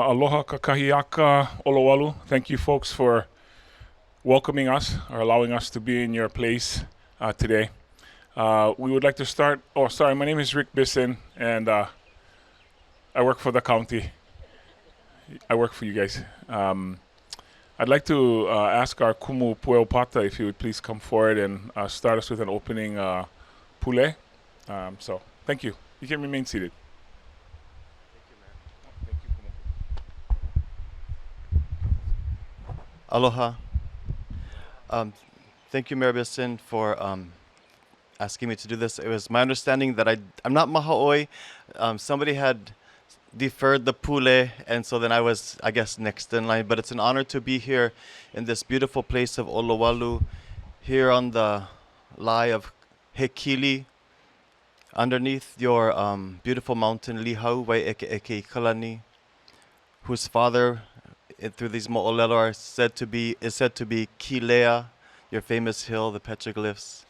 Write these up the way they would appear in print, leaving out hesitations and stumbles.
Aloha kakahiaka Olowalu. Thank you folks for welcoming us or allowing us to be in your place today. We would like to start. Oh, sorry, my name is Rick Bisson, and I work for the county. I work for you guys. I'd like to ask our Kumu Pueopata if he would please come forward and start us with an opening pule. So, thank you. You can remain seated. Thank you, Kumu. Aloha. Thank you, Mayor Bisson, for asking me to do this. It was my understanding that I'm not Mahaoi. Somebody had deferred the pule, and so then I was, I guess, next in line. But it's an honor to be here in this beautiful place of Olowalu, here on the lai of Hekili, underneath your beautiful mountain, Lihau, Wai Eke Eke Kalani, whose father, through these mo'olelo, is said to be Kilea, your famous hill, the petroglyphs,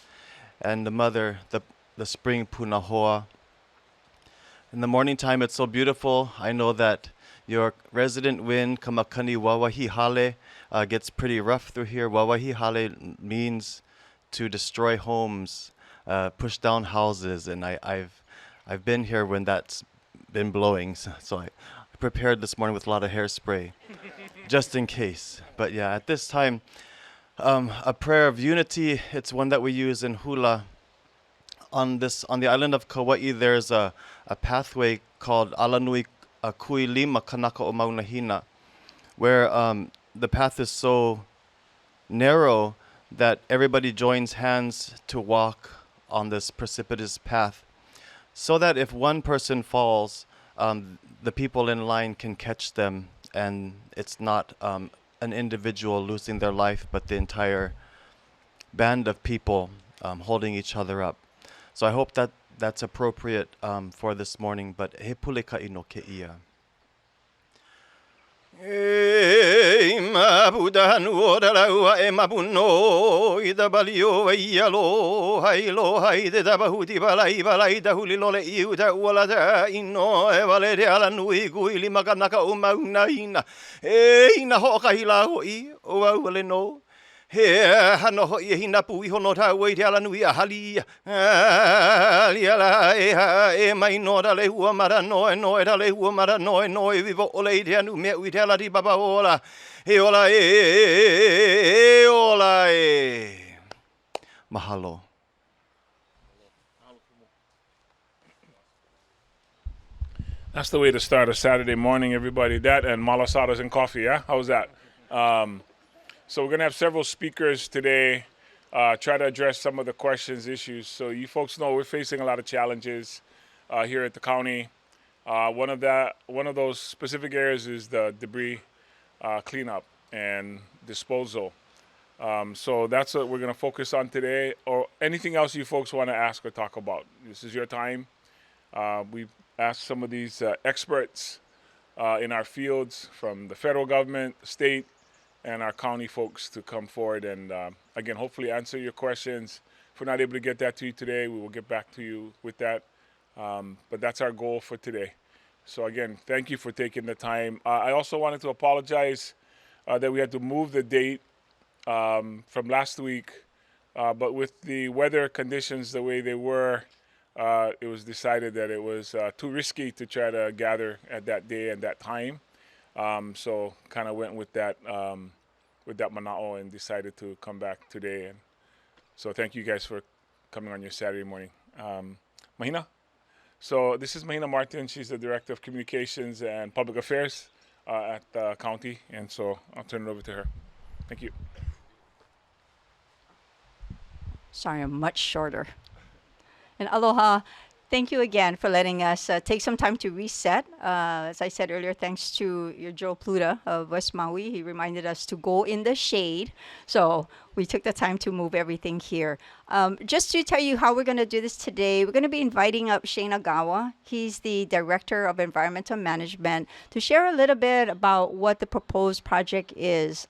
and the mother, the spring Punahoa. In the morning time, it's so beautiful. I know that your resident wind, Kamakani Wawahi Hale, gets pretty rough through here. Wawahi Hale means to destroy homes, push down houses, and I've been here when that's been blowing, so I prepared this morning with a lot of hairspray, just in case. But yeah, at this time, a prayer of unity. It's one that we use in hula. On the island of Kauai, there's a pathway called Alanui Kuilima Kanaka o Maunahina, where the path is so narrow that everybody joins hands to walk on this precipitous path, so that if one person falls, the people in line can catch them, and it's not an individual losing their life, but the entire band of people holding each other up. So I hope that that's appropriate for this morning, but he pule ka ino ke ia. E mabudanu oralaua e mabuno I da balio e ialo hailo haide da bahudi balai da hulilole iu da uala da ino e vale de ala nui gui lima kanaka o mauna ina e ina hoka hila hoi o au no. He hano ho I hina pui hono ta wei te ala nui a hali ala e mai no da le hua mara no e da le hua mara no e vivo o le te anu me ui te ala di baba ola ola ola mahalo. That's the way to start a Saturday morning, everybody. That and malasadas and coffee, yeah? How's that? So we're going to have several speakers today try to address some of the questions, issues. So you folks know we're facing a lot of challenges here at the county. One of those specific areas is the debris cleanup and disposal. So that's what we're going to focus on today, or anything else you folks want to ask or talk about. This is your time. We've asked some of these experts in our fields from the federal government, state, and our county folks to come forward and, again, hopefully answer your questions. If we're not able to get that to you today, we will get back to you with that. But that's our goal for today. So, again, thank you for taking the time. I also wanted to apologize that we had to move the date from last week. But with the weather conditions the way they were, it was decided that it was too risky to try to gather at that day and that time. So kind of went with that mana'o and decided to come back today. And so thank you guys for coming on your Saturday morning. Mahina? So this is Mahina Martin. She's the Director of Communications and Public Affairs at the county. And so I'll turn it over to her. Thank you. Sorry, I'm much shorter. And aloha. Thank you again for letting us take some time to reset. As I said earlier, thanks to your Joe Pluta of West Maui. He reminded us to go in the shade. So we took the time to move everything here. Just to tell you how we're going to do this today, we're going to be inviting up Shane Agawa. He's the Director of Environmental Management to share a little bit about what the proposed project is.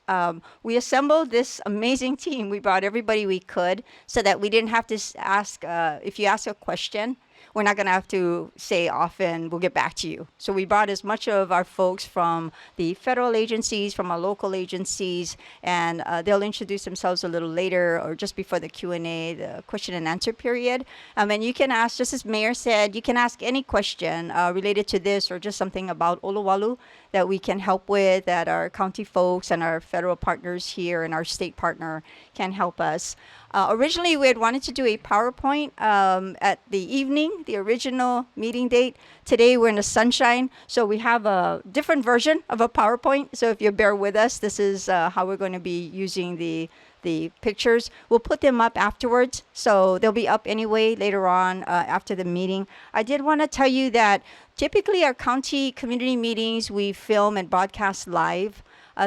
We assembled this amazing team. We brought everybody we could so that we didn't have to ask, if you ask a question, we're not going to have to say often, we'll get back to you. So we brought as much of our folks from the federal agencies, from our local agencies, and they'll introduce themselves a little later or just before the Q&A, the question and answer period. And you can ask, just as Mayor said, you can ask any question related to this or just something about Olowalu that we can help with, that our county folks and our federal partners here and our state partner can help us. Originally, we had wanted to do a PowerPoint at the evening, the original meeting date. Today, we're in the sunshine, so we have a different version of a PowerPoint. So if you bear with us, this is how we're going to be using the pictures. We'll put them up afterwards, so they'll be up anyway later on after the meeting. I did want to tell you that typically our county community meetings, we film and broadcast live.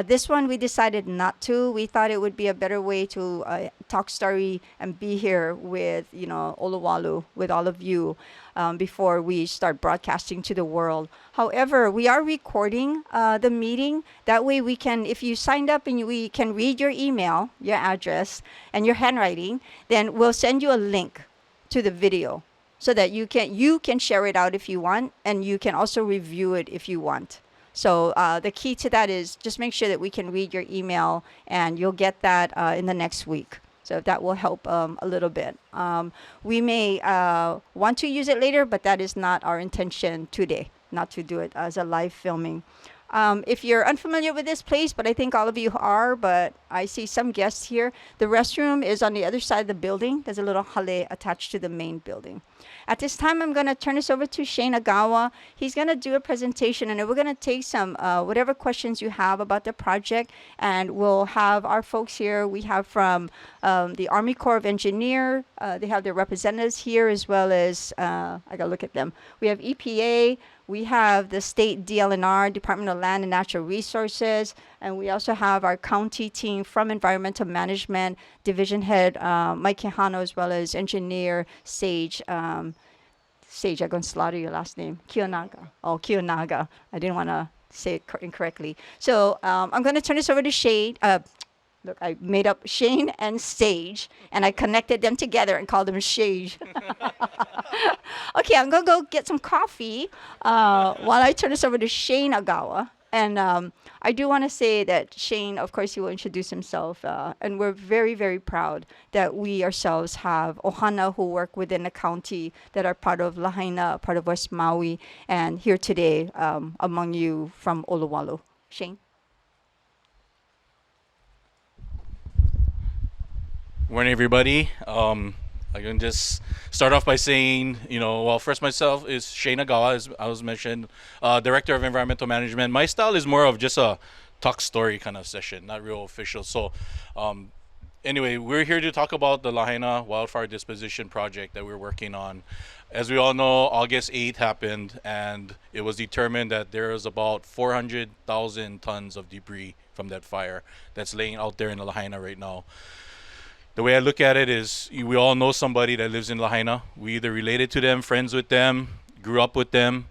This one we decided not to. We thought it would be a better way to talk story and be here with, Olowalu, with all of you before we start broadcasting to the world. However, we are recording the meeting. That way we can, if you signed up and we can read your email, your address, and your handwriting, then we'll send you a link to the video so that you can share it out if you want, and you can also review it if you want. So the key to that is just make sure that we can read your email, and you'll get that in the next week. So that will help a little bit. We may want to use it later, but that is not our intention today, not to do it as a live filming. If you're unfamiliar with this place, but I think all of you are, but I see some guests here, the restroom is on the other side of the building. There's a little hale attached to the main building. At this time, I'm going to turn this over to Shane Agawa. He's going to do a presentation, and then we're going to take some whatever questions you have about the project, and we'll have our folks here. We have from the Army Corps of Engineers. They have their representatives here, as well as, I got to look at them. We have EPA. We have the state DLNR, Department of Land and Natural Resources, and we also have our county team from Environmental Management, Division Head Mike Quijano, as well as Engineer Sage. Sage, I'm going to slaughter your last name. Kiyonaga. Oh, Kiyonaga. I didn't want to say it incorrectly. So I'm going to turn this over to Shane. Look, I made up Shane and Sage, and I connected them together and called them Sage. Okay, I'm going to go get some coffee while I turn this over to Shane Agawa. And I do want to say that Shane, of course, he will introduce himself. And we're very, very proud that we ourselves have Ohana who work within the county that are part of Lahaina, part of West Maui, and here today among you from Olowalu. Shane? Morning, everybody. I can just start off by saying, first myself is Shane Agawa, as I was mentioned, Director of Environmental Management. My style is more of just a talk story kind of session, not real official. So anyway, we're here to talk about the Lahaina Wildfire Disposition Project that we're working on. As we all know, August 8th happened, and it was determined that there is about 400,000 tons of debris from that fire that's laying out there in the Lahaina right now. The way I look at it is we all know somebody that lives in Lahaina. We either related to them, friends with them, grew up with them.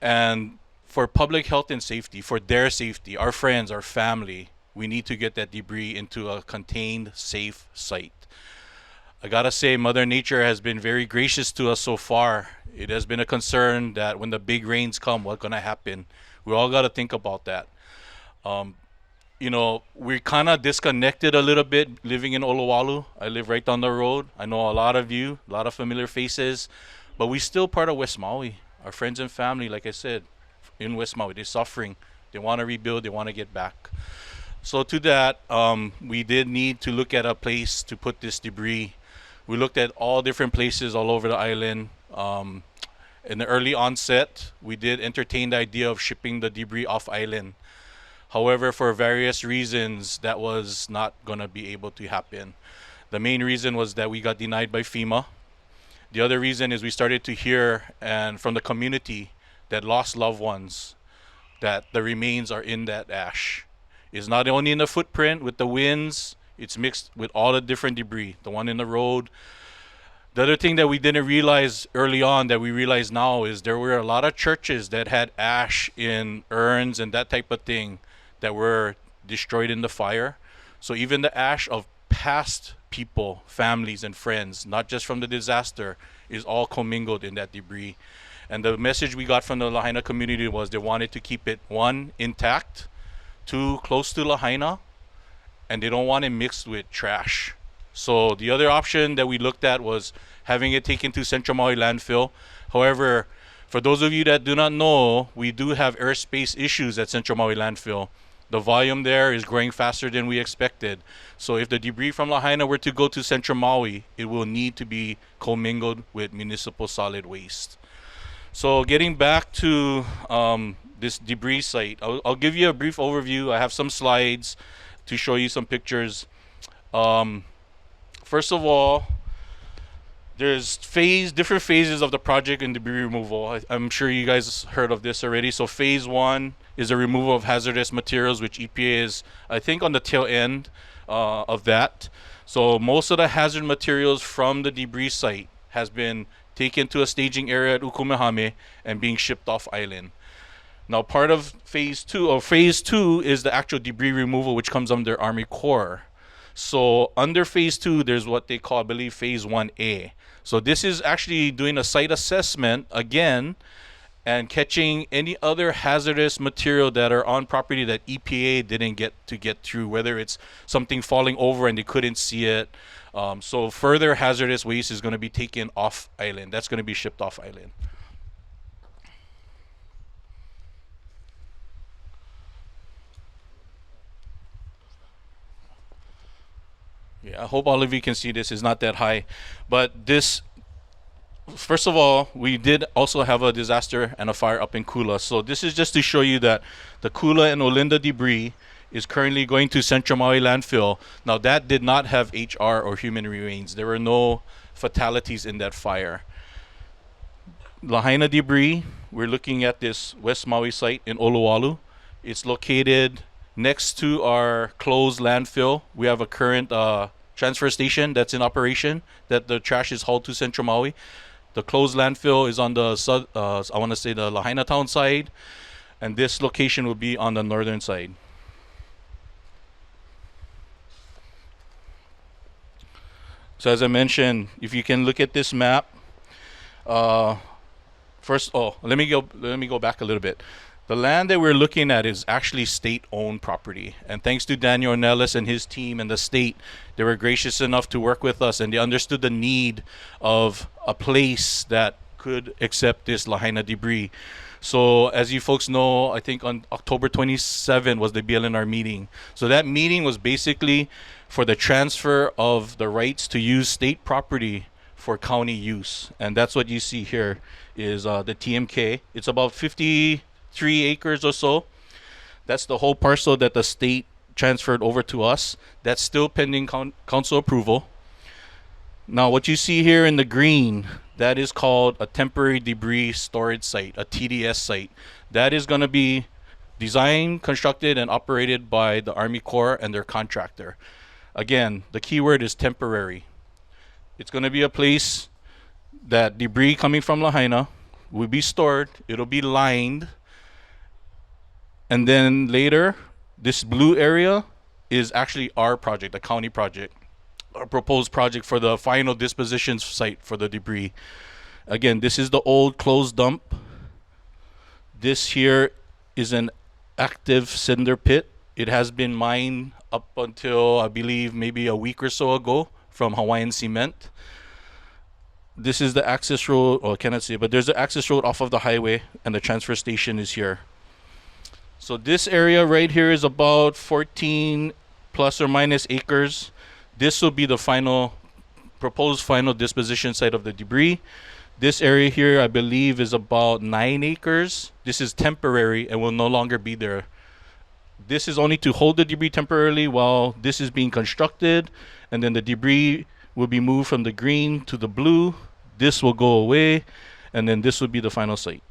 And for public health and safety, for their safety, our friends, our family, we need to get that debris into a contained, safe site. I gotta say, Mother Nature has been very gracious to us so far. It has been a concern that when the big rains come, what's gonna happen? We all gotta think about that. We're kind of disconnected a little bit living in Olowalu. I live right down the road. I know a lot of you, a lot of familiar faces, but we're still part of West Maui. Our friends and family, like I said, in West Maui, they're suffering. They want to rebuild. They want to get back. So to that, we did need to look at a place to put this debris. We looked at all different places all over the island. In the early onset, we did entertain the idea of shipping the debris off island. However, for various reasons, that was not going to be able to happen. The main reason was that we got denied by FEMA. The other reason is we started to hear and from the community that lost loved ones, that the remains are in that ash. It's not only in the footprint with the winds, it's mixed with all the different debris, the one in the road. The other thing that we didn't realize early on that we realize now is there were a lot of churches that had ash in urns and that type of thing that were destroyed in the fire. So even the ash of past people, families, and friends, not just from the disaster, is all commingled in that debris. And the message we got from the Lahaina community was they wanted to keep it, one, intact, two, close to Lahaina, and they don't want it mixed with trash. So the other option that we looked at was having it taken to Central Maui landfill. However, for those of you that do not know, we do have airspace issues at Central Maui landfill. The volume there is growing faster than we expected. So if the debris from Lahaina were to go to Central Maui, it will need to be commingled with municipal solid waste. So getting back to this debris site, I'll give you a brief overview. I have some slides to show you some pictures. First of all, there's different phases of the project in debris removal. I'm sure you guys heard of this already. So phase one is the removal of hazardous materials, which EPA is, I think, on the tail end of that. So most of the hazard materials from the debris site has been taken to a staging area at Ukumehame and being shipped off island. Now, part of phase two is the actual debris removal, which comes under Army Corps. So under phase two, there's what they call, I believe, phase 1A. So this is actually doing a site assessment again and catching any other hazardous material that are on property that EPA didn't get through, whether it's something falling over and they couldn't see it. So further hazardous waste is going to be taken off island. That's going to be shipped off island. Yeah, I hope all of you can see this. It's not that high. But this, first of all, we did also have a disaster and a fire up in Kula. So this is just to show you that the Kula and Olinda debris is currently going to Central Maui landfill. Now that did not have HR or human remains. There were no fatalities in that fire. Lahaina debris, we're looking at this West Maui site in Olowalu. It's located next to our closed landfill. We have a current transfer station that's in operation that the trash is hauled to Central Maui. The closed landfill is on the I want to say the Lahaina town side, and this location will be on the northern side. So as I mentioned, if you can look at this map, let me go back a little bit. The land that we're looking at is actually state-owned property. And thanks to Daniel Ornelas and his team and the state, they were gracious enough to work with us, and they understood the need of a place that could accept this Lahaina debris. So as you folks know, I think on October 27 was the BLNR meeting. So that meeting was basically for the transfer of the rights to use state property for county use. And that's what you see here is the TMK. It's about 53 acres or so. That's the whole parcel that the state transferred over to us. That's still pending council approval. Now what you see here in the green, that is called a temporary debris storage site, a TDS site. That is going to be designed, constructed, and operated by the Army Corps and their contractor. Again, the key word is temporary. It's going to be a place that debris coming from Lahaina will be stored. It'll be lined. And then later, this blue area is actually our project, a county project, our proposed project for the final disposition site for the debris. Again, this is the old closed dump. This here is an active cinder pit. It has been mined up until, I believe, maybe a week or so ago from Hawaiian Cement. This is the access road, or I cannot see, but there's the access road off of the highway, and the transfer station is here. So this area right here is about 14 plus or minus acres. This will be the proposed final disposition site of the debris. This area here, I believe, is about 9 acres. This is temporary and will no longer be there. This is only to hold the debris temporarily while this is being constructed, and then the debris will be moved from the green to the blue. This will go away, and then this will be the final site.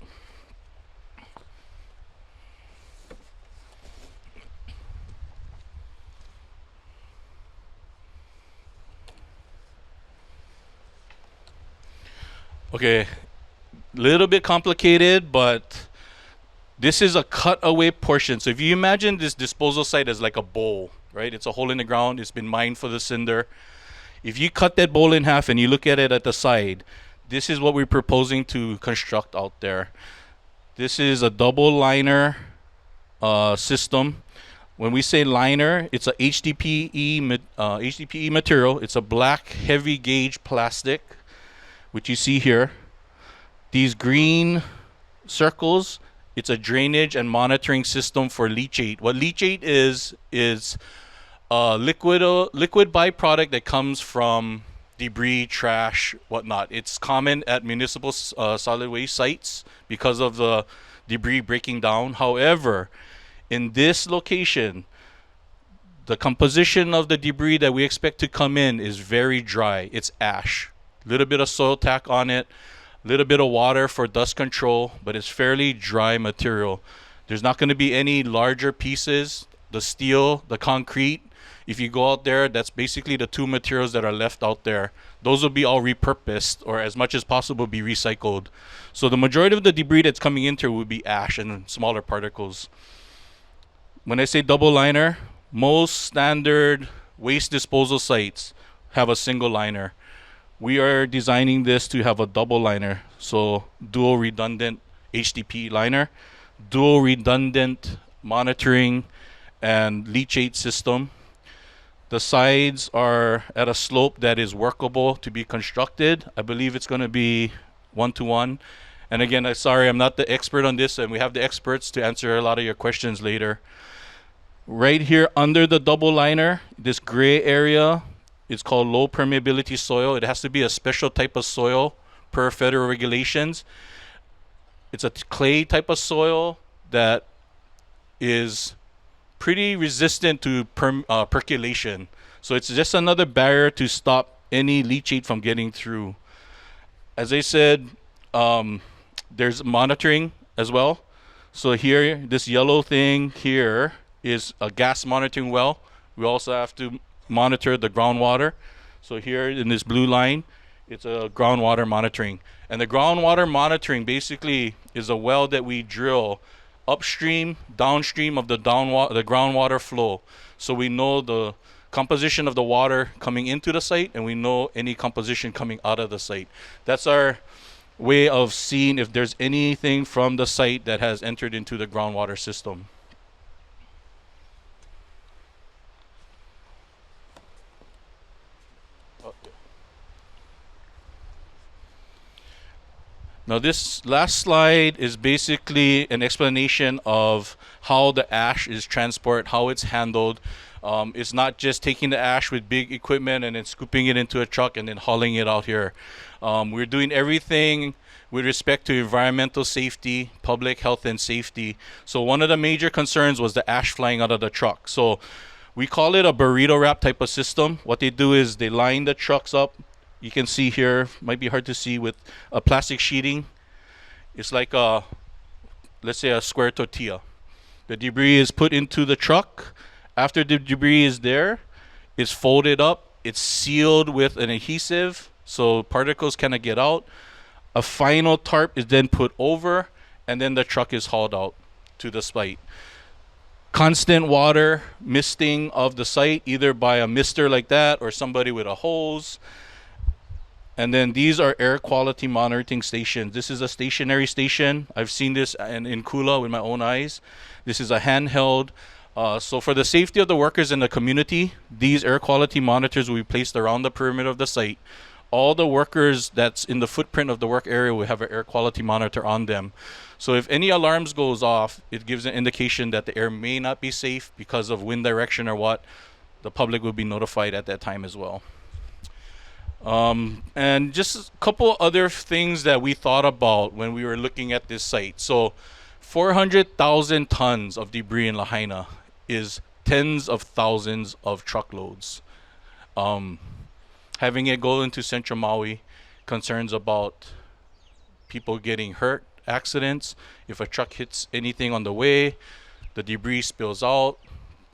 Okay, little bit complicated, but this is a cutaway portion. So if you imagine this disposal site as like a bowl, right? It's a hole in the ground. It's been mined for the cinder. If you cut that bowl in half and you look at it at the side, this is what we're proposing to construct out there. This is a double liner system. When we say liner, it's a HDPE material. It's a black heavy gauge plastic, which you see here. These green circles, it's a drainage and monitoring system for leachate. What leachate is a liquid byproduct that comes from debris, trash, whatnot. It's common at municipal solid waste sites because of the debris breaking down. However, in this location, the composition of the debris that we expect to come in is very dry. It's ash. A little bit of soil tack on it, a little bit of water for dust control, but it's fairly dry material. There's not going to be any larger pieces. The steel, the concrete, if you go out there, that's basically the two materials that are left out there. Those will be all repurposed, or as much as possible be recycled. So the majority of the debris that's coming into will be ash and smaller particles. When I say double liner, most standard waste disposal sites have a single liner. We are designing this to have a double liner, so dual redundant HDPE liner, dual redundant monitoring and leachate system. The sides are at a slope that is workable to be constructed. I believe it's going to be 1-to-1. And again, I'm sorry, I'm not the expert on this, and we have the experts to answer a lot of your questions later. Right here under the double liner, this gray area is called low permeability soil. It has to be a special type of soil per federal regulations. It's a clay type of soil that is pretty resistant to percolation. So it's just another barrier to stop any leachate from getting through. As I said, there's monitoring as well. So here, this yellow thing here is a gas monitoring well. We also have to monitor the groundwater. So here in this blue line, it's a groundwater monitoring. And the groundwater monitoring basically is a well that we drill upstream, downstream of the groundwater flow. So we know the composition of the water coming into the site, and we know any composition coming out of the site. That's our way of seeing if there's anything from the site that has entered into the groundwater system. Now this last slide is basically an explanation of how the ash is transported, how it's handled. It's not just taking the ash with big equipment and then scooping it into a truck and then hauling it out here. We're doing everything with respect to environmental safety, public health and safety. So one of the major concerns was the ash flying out of the truck. So we call it a burrito wrap type of system. What they do is they line the trucks up. You can see here, might be hard to see, with a plastic sheeting. It's like a, let's say, a square tortilla. The debris is put into the truck. After the debris is there, it's folded up. It's sealed with an adhesive so particles cannot get out. A final tarp is then put over, and then the truck is hauled out to the site. Constant water misting of the site, either by a mister like that or somebody with a hose. And then these are air quality monitoring stations. This is a stationary station. I've seen this in Kula with my own eyes. This is a handheld. So for the safety of the workers in the community, these air quality monitors will be placed around the perimeter of the site. All the workers that's in the footprint of the work area will have an air quality monitor on them. So if any alarms goes off, it gives an indication that the air may not be safe because of wind direction or what. The public will be notified at that time as well. And just a couple other things that we thought about when we were looking at this site. So 400,000 tons of debris in Lahaina is tens of thousands of truckloads. Having it go into Central Maui, concerns about people getting hurt, accidents. If a truck hits anything on the way, the debris spills out,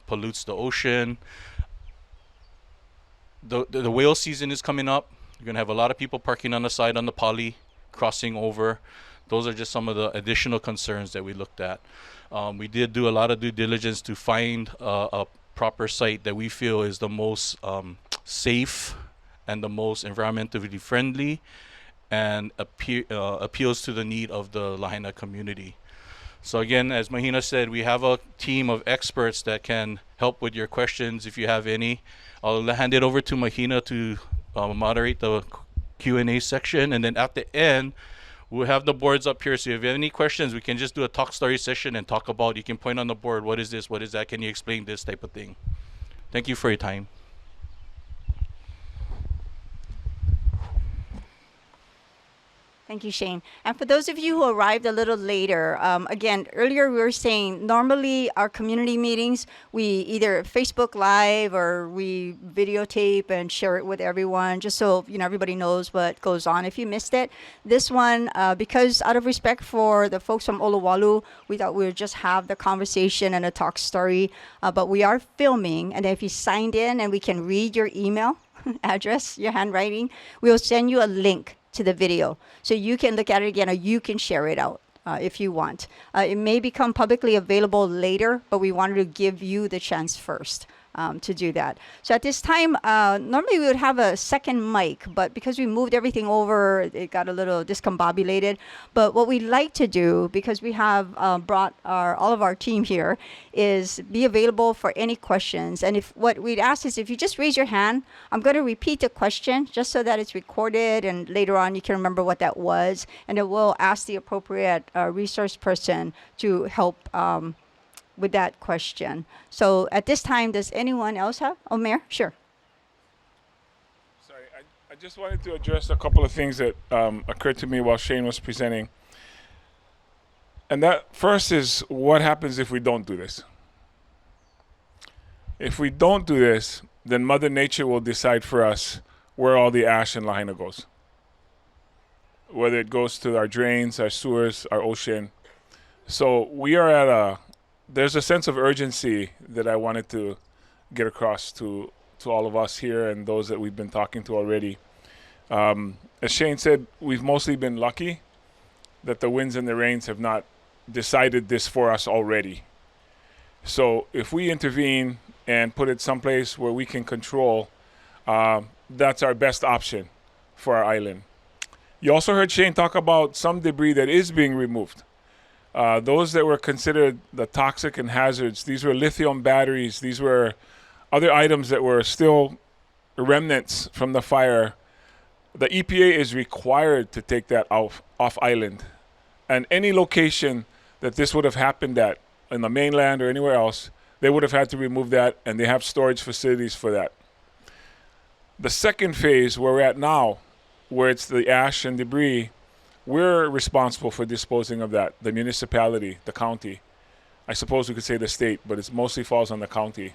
pollutes the ocean. The whale season is coming up. You're going to have a lot of people parking on the side on the poly, crossing over. Those are just some of the additional concerns that we looked at. We did do a lot of due diligence to find a proper site that we feel is the most safe and the most environmentally friendly and appeals to the need of the Lahaina community. So again, as Mahina said, we have a team of experts that can help with your questions if you have any. I'll hand it over to Mahina to moderate the Q&A section, and then at the end, we'll have the boards up here. So if you have any questions, we can just do a talk story session and talk about, you can point on the board, what is this, what is that, can you explain this type of thing. Thank you for your time. Thank you, Shane. And for those of you who arrived a little later, again, earlier we were saying normally our community meetings, we either Facebook Live or we videotape and share it with everyone, just so everybody knows what goes on. If you missed it, this one, because out of respect for the folks from Olowalu, we thought we would just have the conversation and a talk story. But we are filming, and if you signed in and we can read your email address, your handwriting, we'll send you a link to the video, so you can look at it again, or you can share it out if you want. It may become publicly available later, but we wanted to give you the chance first to do that. So at this time, normally we would have a second mic, but because we moved everything over, it got a little discombobulated. But what we like to do, because we have brought all of our team here, is be available for any questions. And if what we'd ask is if you just raise your hand, I'm going to repeat the question just so that it's recorded, and later on you can remember what that was, and it will ask the appropriate resource person to help with that question. So at this time, does anyone else have? Oh, Mayor? Sure. Sorry, I just wanted to address a couple of things that occurred to me while Shane was presenting. And that first is, what happens if we don't do this? If we don't do this, then Mother Nature will decide for us where all the ash in Lahaina goes. Whether it goes to our drains, our sewers, our ocean. So we are at there's a sense of urgency that I wanted to get across to all of us here and those that we've been talking to already. As Shane said, we've mostly been lucky that the winds and the rains have not decided this for us already. So if we intervene and put it someplace where we can control, that's our best option for our island. You also heard Shane talk about some debris that is being removed. Those that were considered the toxic and hazards, these were lithium batteries, these were other items that were still remnants from the fire. The EPA is required to take that off island. And any location that this would have happened at, in the mainland or anywhere else, they would have had to remove that, and they have storage facilities for that. The second phase, where we're at now, where it's the ash and debris, we're responsible for disposing of that, the municipality, the county. I suppose we could say the state, but it mostly falls on the county.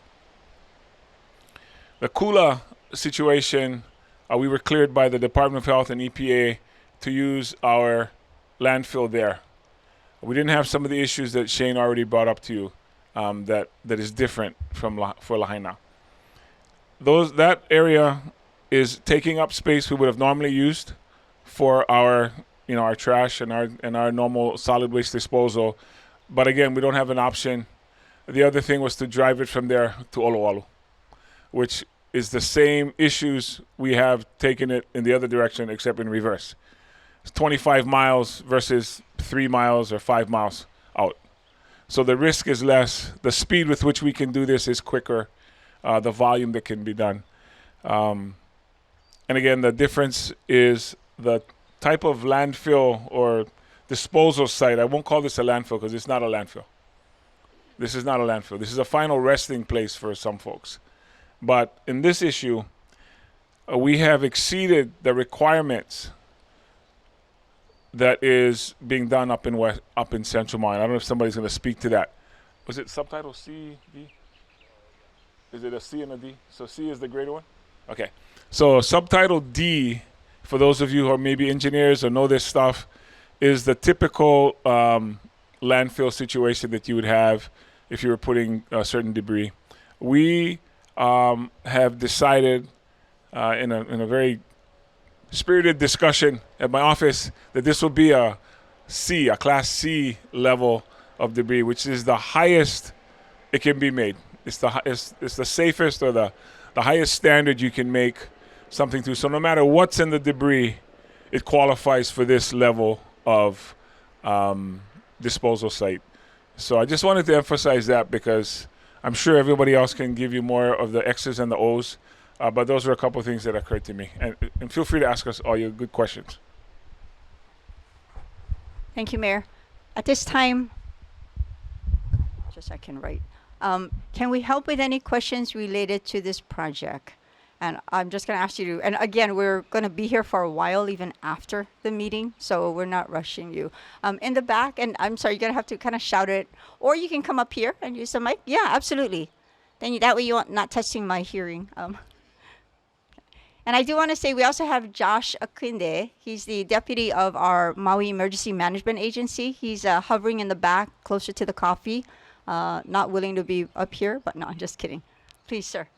The Kula situation, we were cleared by the Department of Health and EPA to use our landfill there. We didn't have some of the issues that Shane already brought up to you that is different for Lahaina. That area is taking up space we would have normally used for our our trash and our normal solid waste disposal. But again, we don't have an option. The other thing was to drive it from there to Olowalu, which is the same issues we have taken it in the other direction, except in reverse. It's 25 miles versus 3 miles or 5 miles out. So the risk is less. The speed with which we can do this is quicker. The volume that can be done. And again, the difference is the type of landfill or disposal site. I won't call this a landfill because it's not a landfill. This is not a landfill. This is a final resting place for some folks. But in this issue, we have exceeded the requirements that is being done up in Central Maui. I don't know if somebody's going to speak to that. Was it subtitle C, D? Is it a C and a D? So C is the greater one? Okay. So subtitle D, for those of you who are maybe engineers or know this stuff, is the typical landfill situation that you would have if you were putting certain debris. We have decided in a very spirited discussion at my office that this will be a Class C level of debris, which is the highest it can be made. it's the safest or the highest standard you can make something through. So no matter what's in the debris, it qualifies for this level of disposal site. So I just wanted to emphasize that because I'm sure everybody else can give you more of the X's and the O's, but those are a couple of things that occurred to me. And feel free to ask us all your good questions. Thank you, Mayor. At this time, just I can write. Can we help with any questions related to this project? And I'm just going to ask you to, and again, we're going to be here for a while, even after the meeting, so we're not rushing you. In the back, and I'm sorry, you're going to have to kind of shout it, or you can come up here and use the mic. Yeah, absolutely. Then that way you aren't not testing my hearing. And I do want to say we also have Josh Akinde. He's the deputy of our Maui Emergency Management Agency. He's hovering in the back, closer to the coffee, not willing to be up here, but no, I'm just kidding. Please, sir.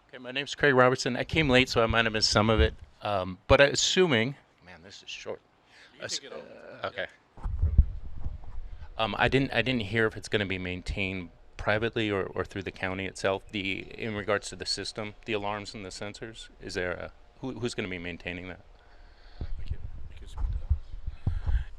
Okay, my name's Craig Robertson. I came late, so I might have missed some of it. But assuming, man, this is short. Okay. I didn't hear if it's going to be maintained privately or through the county itself. In regards to the system, the alarms and the sensors, is there who's going to be maintaining that?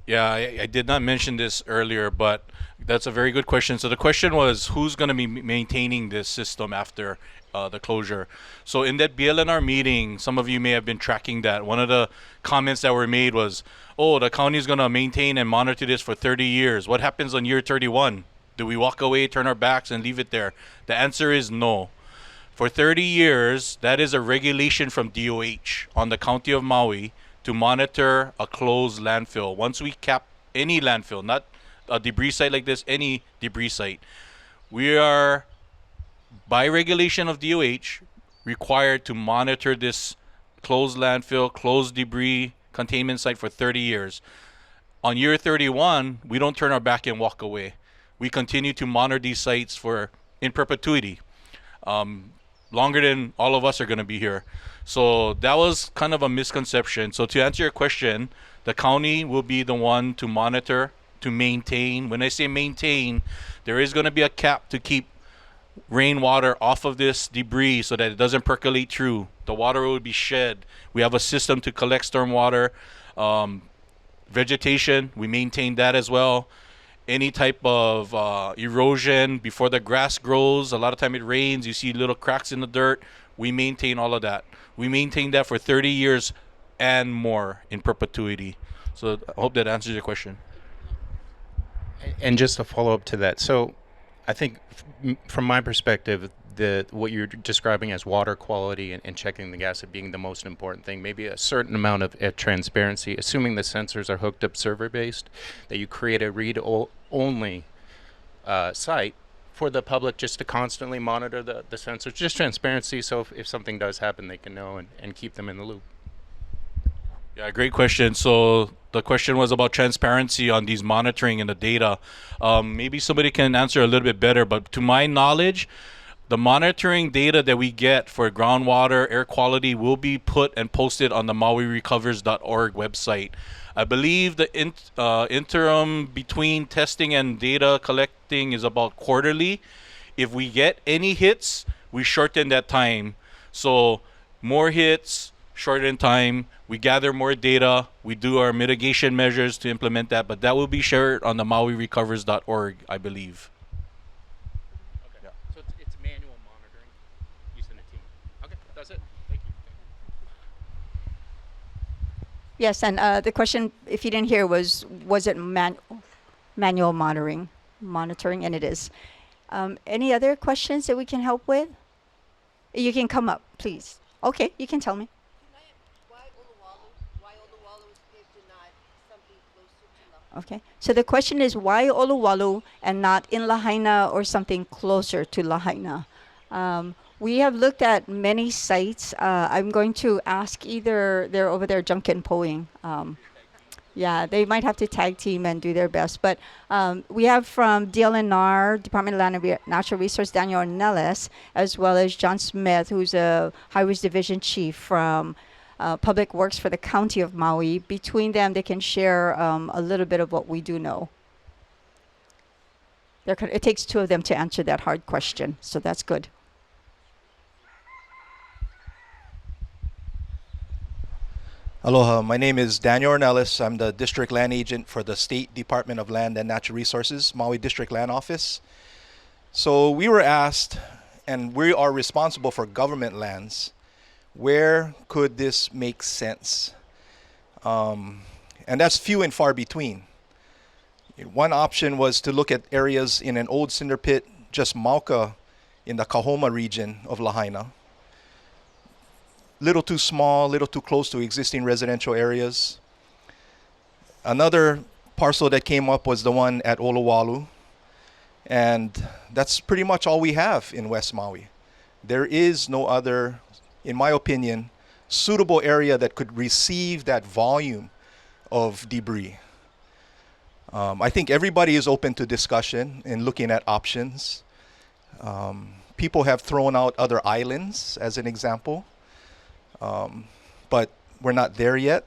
Yeah, I did not mention this earlier, but that's a very good question. So the question was, who's going to be maintaining this system after the closure? So in that BLNR meeting, some of you may have been tracking that. One of the comments that were made was, oh, the county is going to maintain and monitor this for 30 years. What happens on year 31? Do we walk away, turn our backs, and leave it there? The answer is no. For 30 years, that is a regulation from DOH on the County of Maui to monitor a closed landfill. Once we cap any landfill, not a debris site like this, any debris site, we are, by regulation of DOH, required to monitor this closed landfill, closed debris containment site for 30 years. On year 31, we don't turn our back and walk away. We continue to monitor these sites for in perpetuity, longer than all of us are going to be here. So that was kind of a misconception. So to answer your question, the county will be the one to monitor, to maintain. When I say maintain, there is going to be a cap to keep rainwater off of this debris so that it doesn't percolate through. The water will be shed. We have a system to collect stormwater. Vegetation, we maintain that as well. Any type of erosion before the grass grows, a lot of time it rains, you see little cracks in the dirt, we maintain all of that. We maintain that for 30 years and more in perpetuity. So I hope that answers your question. And just a follow up to that. So I think from my perspective, what you're describing as water quality and checking the gas being the most important thing, maybe a certain amount of transparency, assuming the sensors are hooked up server based, that you create a read only site for the public just to constantly monitor the sensors, just transparency, so if something does happen they can know and keep them in the loop. Yeah, great question. So the question was about transparency on these monitoring and the data. Maybe somebody can answer a little bit better, but to my knowledge, the monitoring data that we get for groundwater, air quality will be put and posted on the mauirecovers.org website. I believe the interim between testing and data collecting is about quarterly. If we get any hits, we shorten that time. So more hits, shorten time, we gather more data, we do our mitigation measures to implement that, but that will be shared on the mauirecovers.org, I believe. Okay. Yeah. So it's manual monitoring using a team. Okay, that's it. Thank you. Yes, and the question, if you didn't hear, was it manual monitoring, and it is. Any other questions that we can help with? You can come up, please. Okay, you can tell me. Why Olowalu if not something closer to Lahaina? Okay, so the question is why Olowalu and not in Lahaina or something closer to Lahaina? We have looked at many sites. I'm going to ask either they're over there, Junkin Poing. Yeah, they might have to tag team and do their best. But we have from DLNR, Department of Land and Natural Resource, Daniel Ornelas, as well as John Smith, who's a Highways Division Chief from Public Works for the County of Maui. Between them, they can share a little bit of what we do know. It takes two of them to answer that hard question, so that's good. Aloha, my name is Daniel Ornelas. I'm the District Land Agent for the State Department of Land and Natural Resources, Maui District Land Office. So we were asked, and we are responsible for government lands, where could this make sense? And that's few and far between. One option was to look at areas in an old cinder pit, just Mauka in the Kahoma region of Lahaina. Little too small, little too close to existing residential areas. Another parcel that came up was the one at Olowalu, and that's pretty much all we have in West Maui. There is no other, in my opinion, suitable area that could receive that volume of debris. I think everybody is open to discussion and looking at options. People have thrown out other islands as an example. But we're not there yet.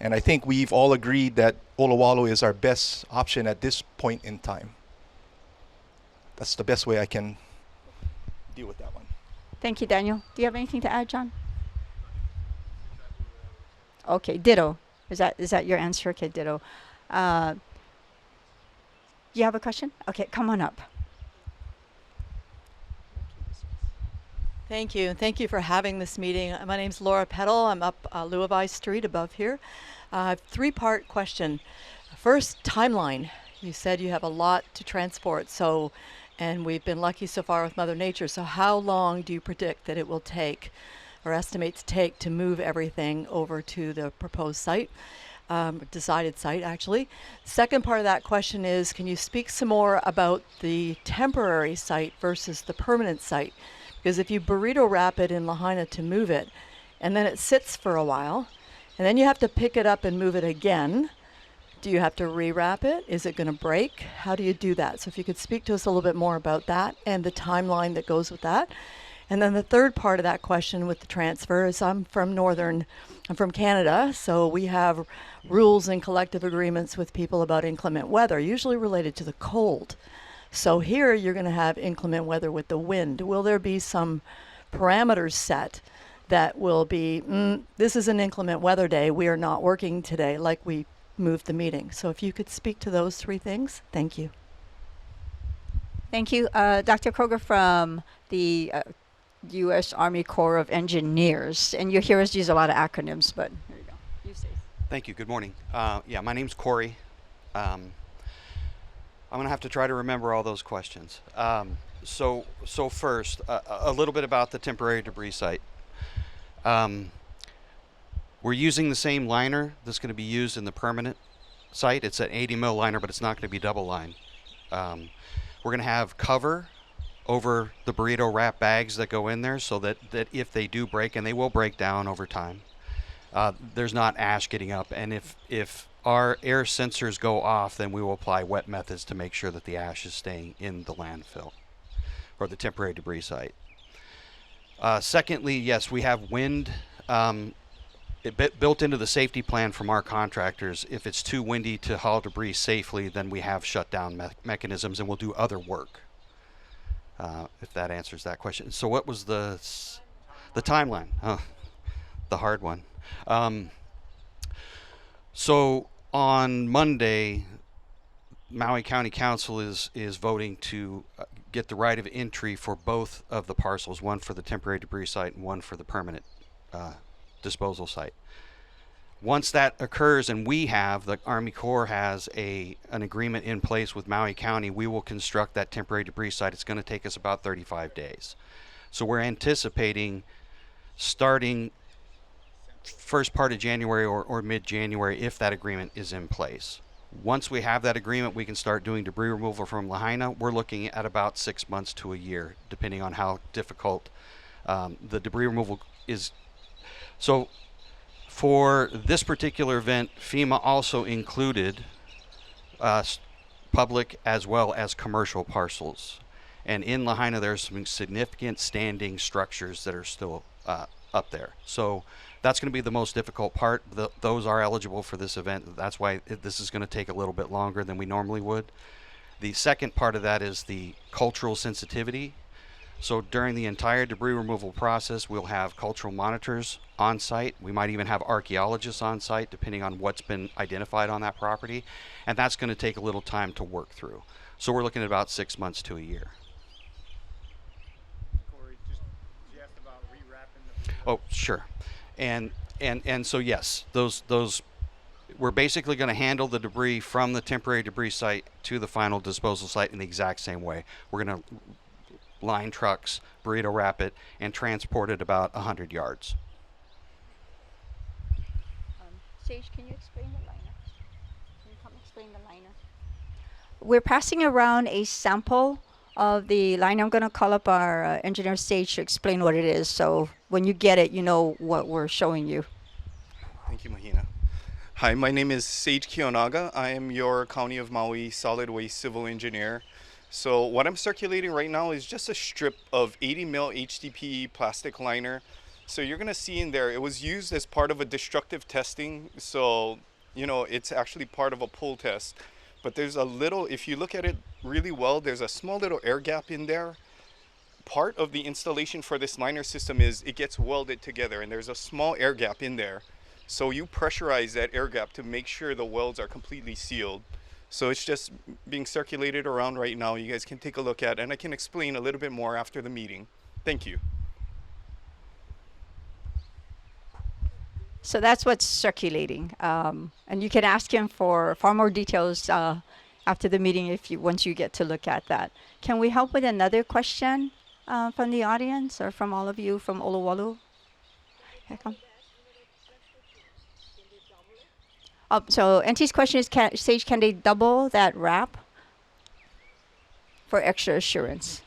And I think we've all agreed that Olowalu is our best option at this point in time. That's the best way I can deal with that one. Thank you, Daniel. Do you have anything to add, John? Okay, ditto. Is that your answer? Okay, ditto. You have a question? Okay, come on up. Thank you. Thank you for having this meeting. My name's Laura Peddle. I'm up Luavi Street above here. Three-part question. First, timeline. You said you have a lot to transport, and we've been lucky so far with Mother Nature. So how long do you predict that it will take, or estimate to take, to move everything over to the proposed site? Decided site, actually. Second part of that question is, can you speak some more about the temporary site versus the permanent site? Because if you burrito wrap it in Lahaina to move it, and then it sits for a while, and then you have to pick it up and move it again, do you have to rewrap it? Is it going to break? How do you do that? So if you could speak to us a little bit more about that and the timeline that goes with that. And then the third part of that question with the transfer is I'm from Canada, so we have rules and collective agreements with people about inclement weather, usually related to the cold. So here you're going to have inclement weather with the wind. Will there be some parameters set that will be, this is an inclement weather day, we are not working today, like we moved the meeting? So if you could speak to those three things, thank you. Thank you. Dr. Kroger from the U.S. Army Corps of Engineers. And you hear us use a lot of acronyms, but here you go. You say. Thank you. Good morning. My name's Corey. I'm going to have to try to remember all those questions. So first, a little bit about the temporary debris site. We're using the same liner that's going to be used in the permanent site. It's an 80 mil liner, but it's not going to be double line. We're going to have cover over the burrito wrap bags that go in there so that if they do break, and they will break down over time, there's not ash getting up. And if our air sensors go off, then we will apply wet methods to make sure that the ash is staying in the landfill or the temporary debris site. Secondly, yes, we have wind built into the safety plan from our contractors. If it's too windy to haul debris safely, then we have shutdown mechanisms, and we'll do other work. If that answers that question. So what was the timeline? The hard one. So on Monday, Maui County Council is voting to get the right of entry for both of the parcels, one for the temporary debris site and one for the permanent disposal site. Once that occurs, and the Army Corps has an agreement in place with Maui County, we will construct that temporary debris site. It's going to take us about 35 days. So we're anticipating starting first part of January or mid-January if that agreement is in place. Once we have that agreement, we can start doing debris removal from Lahaina. We're looking at about 6 months to a year, depending on how difficult the debris removal is. So for this particular event, FEMA also included public as well as commercial parcels. And in Lahaina, there's some significant standing structures that are still up there. So that's going to be the most difficult part. Those are eligible for this event. That's why this is going to take a little bit longer than we normally would. The second part of that is the cultural sensitivity. So during the entire debris removal process, we'll have cultural monitors on site. We might even have archaeologists on site, depending on what's been identified on that property. And that's going to take a little time to work through. So we're looking at about 6 months to a year. Corey, you asked about rewrapping the. Oh, sure. And so yes, those we're basically going to handle the debris from the temporary debris site to the final disposal site in the exact same way. We're going to line trucks, burrito wrap it, and transport it about 100 yards. Sage, can you explain the liner? Can you come explain the liner? We're passing around a sample of the liner. I'm going to call up our engineer Sage to explain what it is. So when you get it, you know what we're showing you. Thank you, Mahina. Hi, my name is Sage Kiyonaga. I am your County of Maui solid waste civil engineer. So what I'm circulating right now is just a strip of 80 mil HDPE plastic liner. So you're gonna see in there, it was used as part of a destructive testing. So, you know, it's actually part of a pull test. But there's a little, if you look at it really well, there's a small little air gap in there. Part of the installation for this liner system is it gets welded together and there's a small air gap in there. So you pressurize that air gap to make sure the welds are completely sealed. So it's just being circulated around right now. You guys can take a look at it, and I can explain a little bit more after the meeting. Thank you. So that's what's circulating. And you can ask him for far more details after the meeting once you get to look at that. Can we help with another question from the audience or from all of you from Olowalu? Here come. So NT's question is, Sage, can they double that wrap for extra assurance?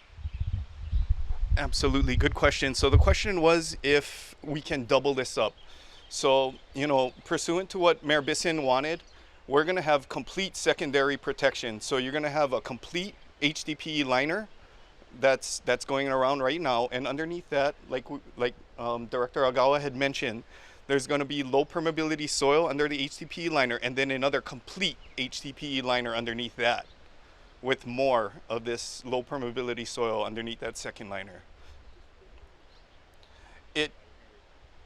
Absolutely, good question. So the question was if we can double this up. So, you know, pursuant to what Mayor Bisson wanted, we're going to have complete secondary protection. So you're going to have a complete HDPE liner that's going around right now, and underneath that, like Director Agawa had mentioned, there's going to be low permeability soil under the HDPE liner, and then another complete HDPE liner underneath that with more of this low permeability soil underneath that second liner.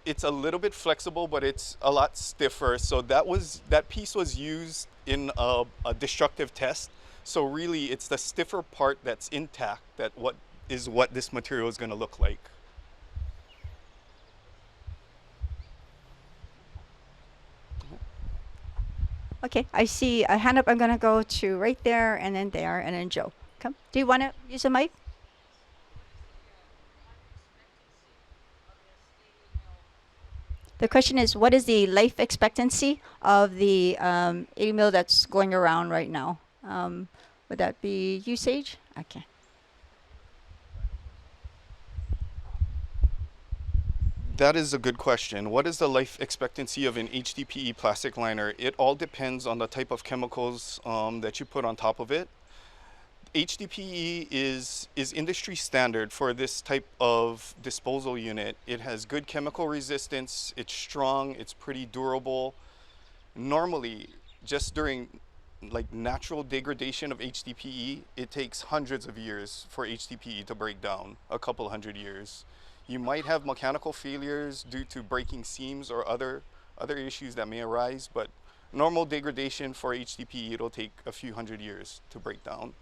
It's a little bit flexible, but it's a lot stiffer. So that piece was used in a destructive test. So really it's the stiffer part that's intact what this material is going to look like. Okay, I see a hand up. I'm going to go to right there and then Joe. Come. Do you want to use a mic? The question is, what is the life expectancy of the 80 mil that's going around right now? Would that be you, Sage? Okay. That is a good question. What is the life expectancy of an HDPE plastic liner? It all depends on the type of chemicals that you put on top of it. HDPE is industry standard for this type of disposal unit. It has good chemical resistance, it's strong, it's pretty durable. Normally, just during like natural degradation of HDPE, it takes hundreds of years for HDPE to break down, a couple hundred years. You might have mechanical failures due to breaking seams or other issues that may arise, but normal degradation for HDPE, it'll take a few hundred years to break down.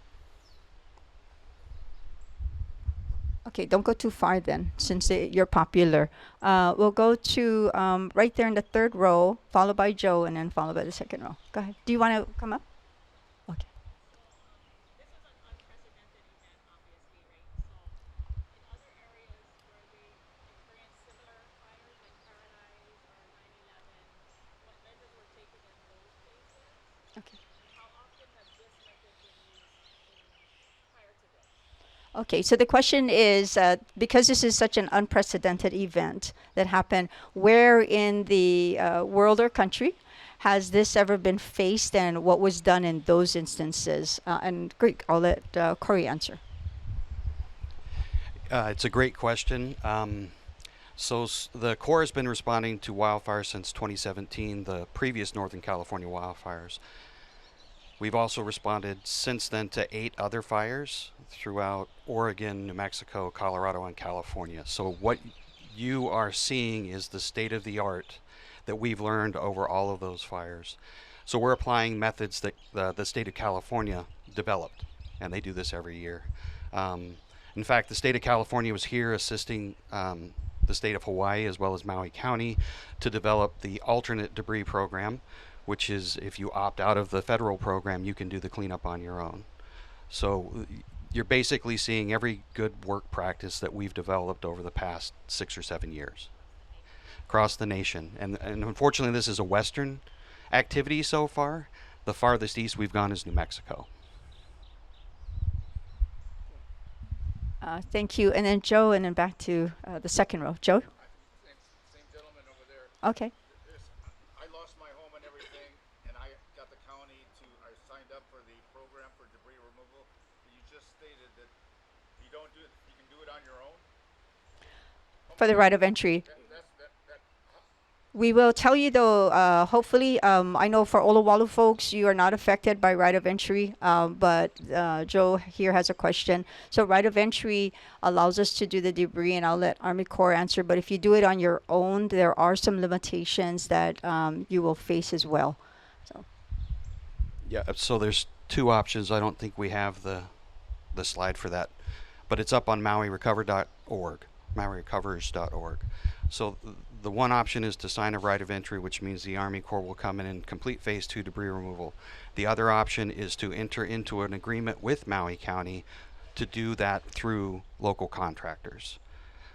Okay, don't go too far then, since you're popular. We'll go to right there in the third row, followed by Joe, and then followed by the second row. Go ahead. Do you want to come up? Okay. Okay. Okay, so the question is, because this is such an unprecedented event that happened, where in the world or country has this ever been faced, and what was done in those instances? And Greek, I'll let Corey answer. It's a great question. The Corps has been responding to wildfires since 2017, the previous Northern California wildfires. We've also responded since then to 8 other fires throughout Oregon, New Mexico, Colorado, and California. So what you are seeing is the state of the art that we've learned over all of those fires. So we're applying methods that the state of California developed, and they do this every year. In fact, the state of California was here assisting the state of Hawaii as well as Maui County to develop the alternate debris program, which is if you opt out of the federal program, you can do the cleanup on your own. So you're basically seeing every good work practice that we've developed over the past 6 or 7 years across the nation. And unfortunately, this is a Western activity so far. The farthest east we've gone is New Mexico. Thank you. And then Joe, and then back to the second row. Joe? Same gentleman over there. Okay. I lost my home and everything, and I got the county I signed up for the program for debris removal. You just stated that you don't do it, you can do it on your own? For the right of entry. We will tell you though, hopefully, I know for Olowalu folks, you are not affected by right of entry, but Joe here has a question. So right of entry allows us to do the debris, and I'll let Army Corps answer, but if you do it on your own, there are some limitations that you will face as well. So. Yeah, so there's 2 options. I don't think we have the slide for that, but it's up on MauiRecover.org, MauiRecovers.org. So the one option is to sign a right of entry, which means the Army Corps will come in and complete phase 2 debris removal. The other option is to enter into an agreement with Maui County to do that through local contractors.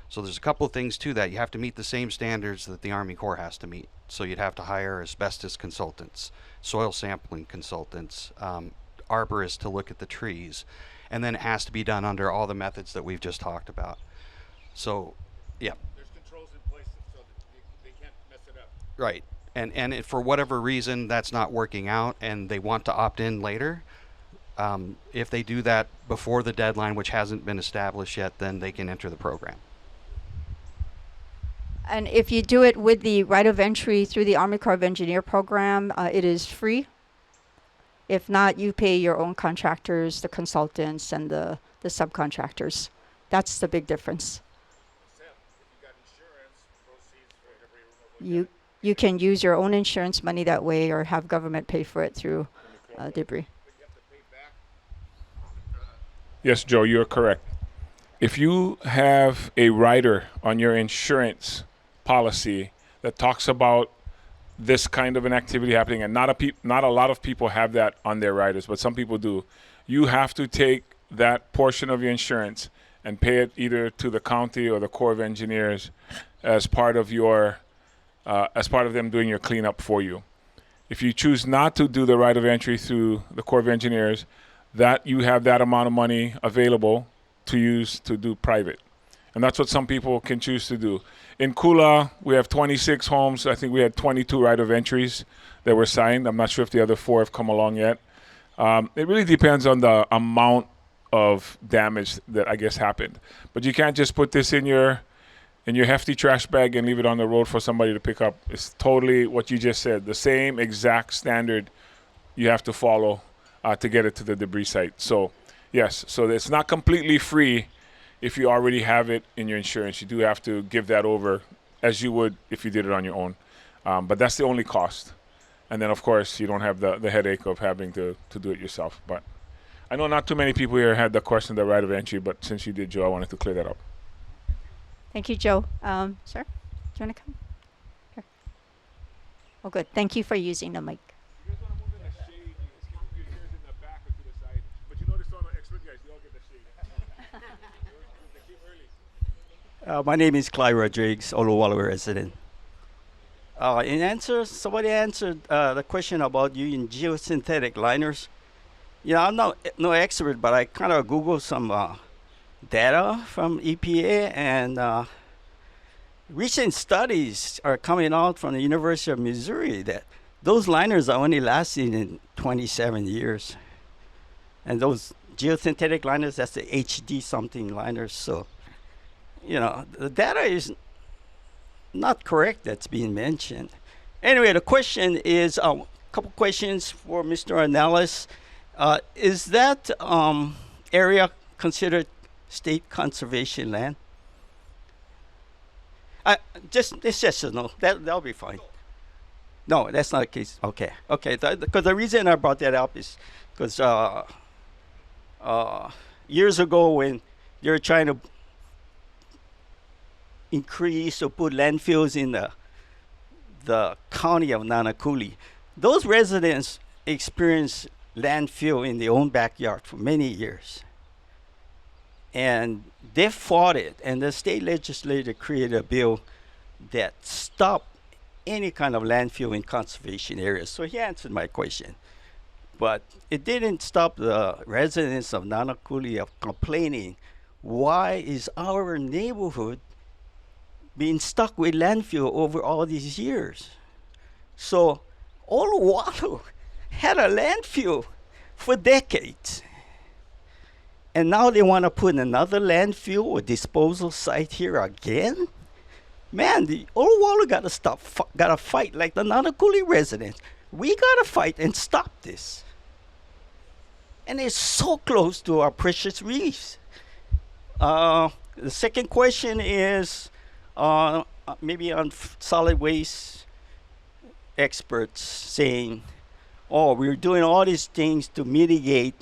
So there's a couple of things to that. You have to meet the same standards that the Army Corps has to meet. So you'd have to hire asbestos consultants, soil sampling consultants, arborists to look at the trees, and then it has to be done under all the methods that we've just talked about. So, yeah. There's controls in place so that they can't mess it up. Right. And if for whatever reason that's not working out and they want to opt in later, if they do that before the deadline, which hasn't been established yet, then they can enter the program. And if you do it with the right of entry through the Army Corps of Engineer program, it is free. If not, you pay your own contractors, the consultants, and the subcontractors. That's the big difference. Except if you got insurance proceeds for debris removal. You can use your own insurance money that way, or have government pay for it through debris. But you have to pay back. Yes, Joe, you're correct. If you have a rider on your insurance policy that talks about this kind of an activity happening, and not a lot of people have that on their riders, but some people do, you have to take that portion of your insurance and pay it either to the county or the Corps of Engineers as part of them doing your cleanup for you. If you choose not to do the right of entry through the Corps of Engineers, that you have that amount of money available to use to do private. And that's what some people can choose to do. In Kula, we have 26 homes. I think we had 22 right of entries that were signed. I'm not sure if the other 4 have come along yet. It really depends on the amount of damage that I guess happened. But you can't just put this in your hefty trash bag and leave it on the road for somebody to pick up. It's totally what you just said. The same exact standard you have to follow to get it to the debris site. So, yes, so it's not completely free if you already have it in your insurance. You do have to give that over as you would if you did it on your own. But that's the only cost. And then, of course, you don't have the headache of having to do it yourself. But I know not too many people here had the question, the right of entry, but since you did, Joe, I wanted to clear that up. Thank you, Joe. Sir, do you want to come? Here. Oh, good. Thank you for using the mic. You guys want to move in the shade? You can move your chairs in the back or to the side. But you notice all the expert guys, they all get the shade. They came early. My name is Clyde Rodriguez, Olowalu resident. Somebody answered the question about using geosynthetic liners. You know, I'm not no expert, but I kind of Googled some data from EPA, and recent studies are coming out from the University of Missouri that those liners are only lasting in 27 years. And those geosynthetic liners, that's the HD something liners. So, you know, the data is not correct that's being mentioned. Anyway, the question is, couple questions for Mr. Ornelas. Is that area considered state conservation land? It's just a no. That'll be fine. No, that's not the case. Okay, okay. Because the reason I brought that up is because years ago when they were trying to increase or put landfills in the county of Nanakuli, those residents experienced landfill in their own backyard for many years. And they fought it, and the state legislature created a bill that stopped any kind of landfill in conservation areas. So he answered my question. But it didn't stop the residents of Nanakuli of complaining, why is our neighborhood being stuck with landfill over all these years? So Olowalu had a landfill for decades. And now they want to put another landfill or disposal site here again? Man, the Olowalu got to got to fight like the Nanakuli residents. We got to fight and stop this. And it's so close to our precious reefs. The second question is maybe on solid waste experts saying, oh, we're doing all these things to mitigate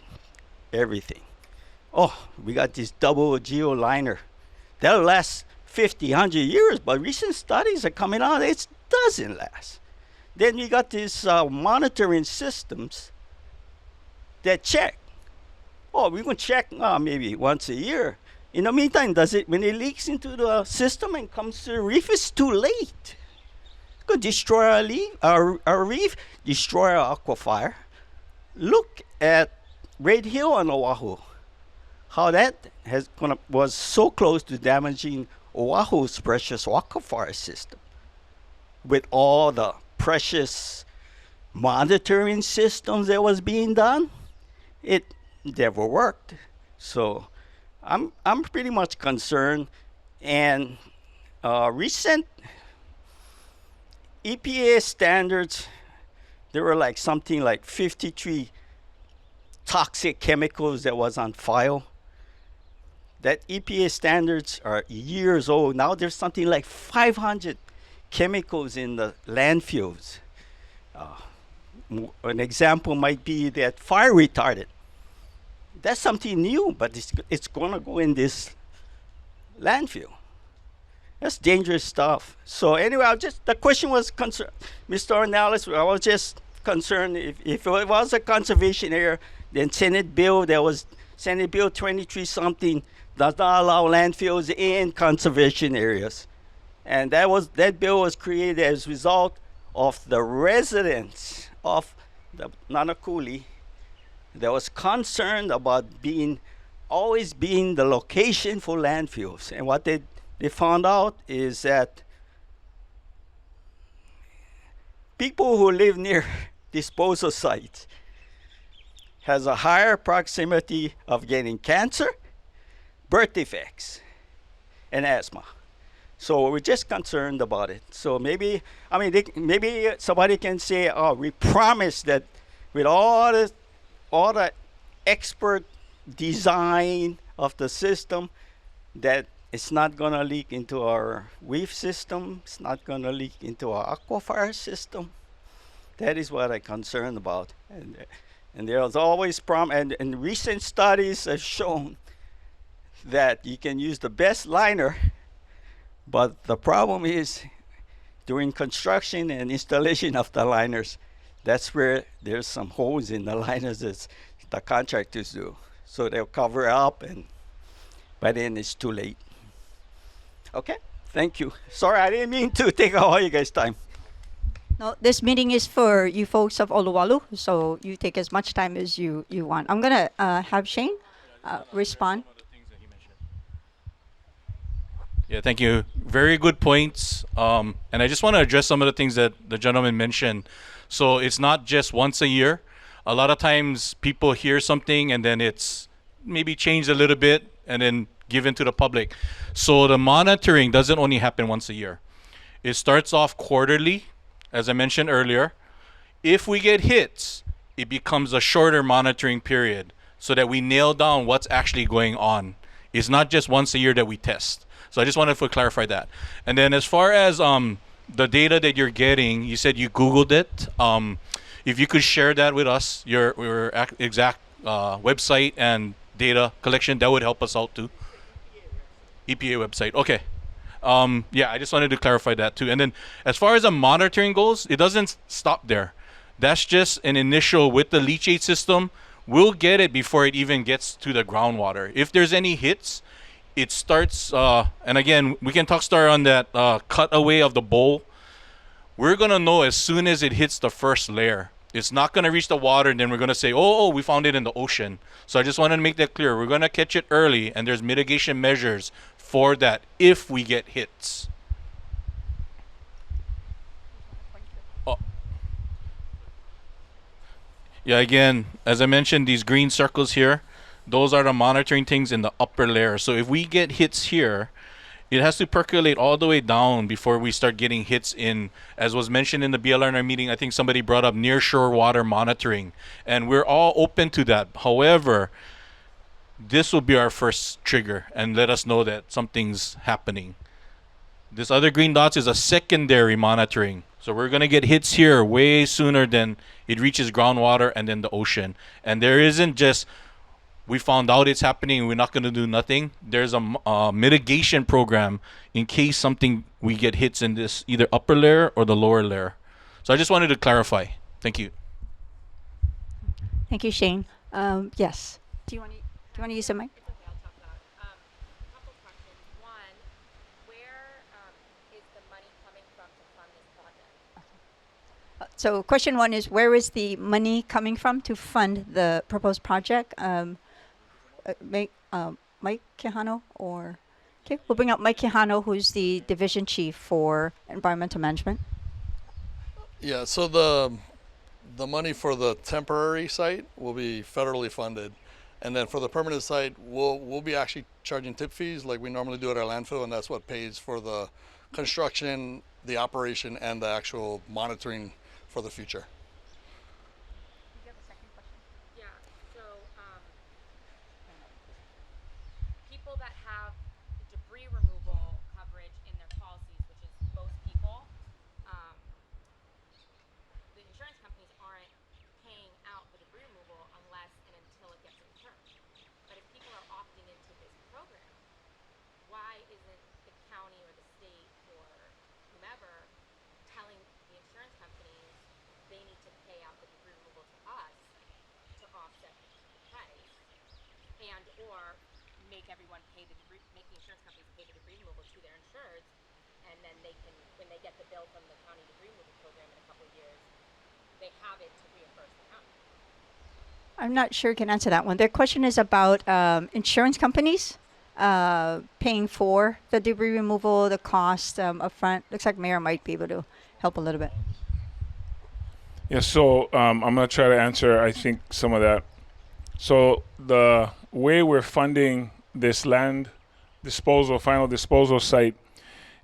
everything. Oh, we got this double geo liner. That'll last 50, 100 years, but recent studies are coming out, it doesn't last. Then we got these monitoring systems that check. Oh, we can check maybe once a year. In the meantime, when it leaks into the system and comes to the reef, it's too late. It could destroy our reef, destroy our aquifer. Look at Red Hill on Oahu. How that was so close to damaging Oahu's precious aquifer system. With all the precious monitoring systems that was being done, it never worked. So I'm pretty much concerned. And recent EPA standards, there were like something like 53 toxic chemicals that was on file. That EPA standards are years old. Now there's something like 500 chemicals in the landfills. An example might be that fire retardant. That's something new, but it's going to go in this landfill. That's dangerous stuff. So anyway, the question was, Mr. Ornelas, I was just concerned if it was a conservation area, then Senate Bill 23 something does not allow landfills in conservation areas. And that bill was created as a result of the residents of the Nanakuli that was concerned about always being the location for landfills. And what they found out is that people who live near disposal sites has a higher proximity of getting cancer, birth defects, and asthma. So we're just concerned about it. So maybe somebody can say, oh, we promise that with all the expert design of the system, that it's not going to leak into our reef system, it's not going to leak into our aquifer system. That is what I'm concerned about. And there's always and recent studies have shown that you can use the best liner, but the problem is during construction and installation of the liners, that's where there's some holes in the liners that the contractors do. So they'll cover up, and by then it's too late. Okay, thank you. Sorry, I didn't mean to take all you guys' time. No, this meeting is for you folks of Olowalu, so you take as much time as you want. I'm going to have Shane respond. Yeah, thank you. Very good points. And I just want to address some of the things that the gentleman mentioned. So it's not just once a year. A lot of times people hear something and then it's maybe changed a little bit and then given to the public. So the monitoring doesn't only happen once a year. It starts off quarterly, as I mentioned earlier. If we get hits, it becomes a shorter monitoring period so that we nail down what's actually going on. It's not just once a year that we test. So I just wanted to clarify that. And then as far as the data that you're getting, you said you Googled it. If you could share that with us, your exact website and data collection, that would help us out too. EPA website. Okay. Yeah, I just wanted to clarify that too. And then as far as the monitoring goes, it doesn't stop there. That's just an initial with the leachate system. We'll get it before it even gets to the groundwater. If there's any hits, it starts, and again, we can talk start on that cutaway of the bowl. We're going to know as soon as it hits the first layer. It's not going to reach the water, and then we're going to say, oh, we found it in the ocean. So I just wanted to make that clear. We're going to catch it early, and there's mitigation measures for that if we get hits. Oh. Yeah, again, as I mentioned, these green circles here, those are the monitoring things in the upper layer. So if we get hits here, it has to percolate all the way down before we start getting hits in, as was mentioned in the BLRNR meeting. I think somebody brought up nearshore water monitoring, and we're all open to that. However, this will be our first trigger and let us know that something's happening. This other green dots is a secondary monitoring. So we're going to get hits here way sooner than it reaches groundwater and then the ocean. And there isn't just, we found out it's happening and we're not going to do nothing. There's a mitigation program in case we get hits in this either upper layer or the lower layer. So I just wanted to clarify. Thank you. Thank you, Shane. Yes. Do you want to use the mic? It's okay, I'll talk loud. A couple questions. One, where is the money coming from to fund this project? So question one is, where is the money coming from to fund the proposed project? Mike Quijano, or okay, we'll bring up Mike Quijano, who's the division chief for environmental management. Yeah, so the money for the temporary site will be federally funded, and then for the permanent site, we'll be actually charging tip fees like we normally do at our landfill, and that's what pays for the construction, the operation, and the actual monitoring for the future. Yeah, so people that have debris removal coverage in their policies, which is most people, the insurance companies aren't paying out the debris removal unless and until it gets incurred. But if people are opting into this program, why isn't the county or the state or whomever telling the insurance companies they need to pay out the debris removal to us to offset the price, and or make everyone pay the debris, make the insurance companies pay the debris removal to their insureds, and then they can, when they get the bill from the county debris removal program in a couple of years, they have it to reimburse the county. I'm not sure you can answer that one. Their question is about insurance companies paying for the debris removal, the cost upfront. Looks like Mayor might be able to help a little bit. Yeah, so I'm going to try to answer, I think, some of that. So the way we're funding this land disposal, final disposal site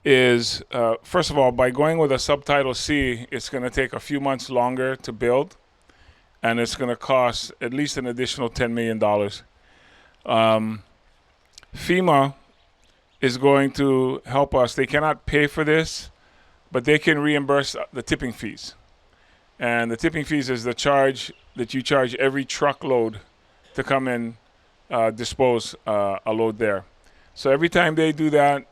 is, first of all, by going with a subtitle C, it's going to take a few months longer to build, and it's going to cost at least an additional $10 million. FEMA is going to help us. They cannot pay for this, but they can reimburse the tipping fees. And the tipping fees is the charge that you charge every truckload to come and dispose a load there. So every time they do that,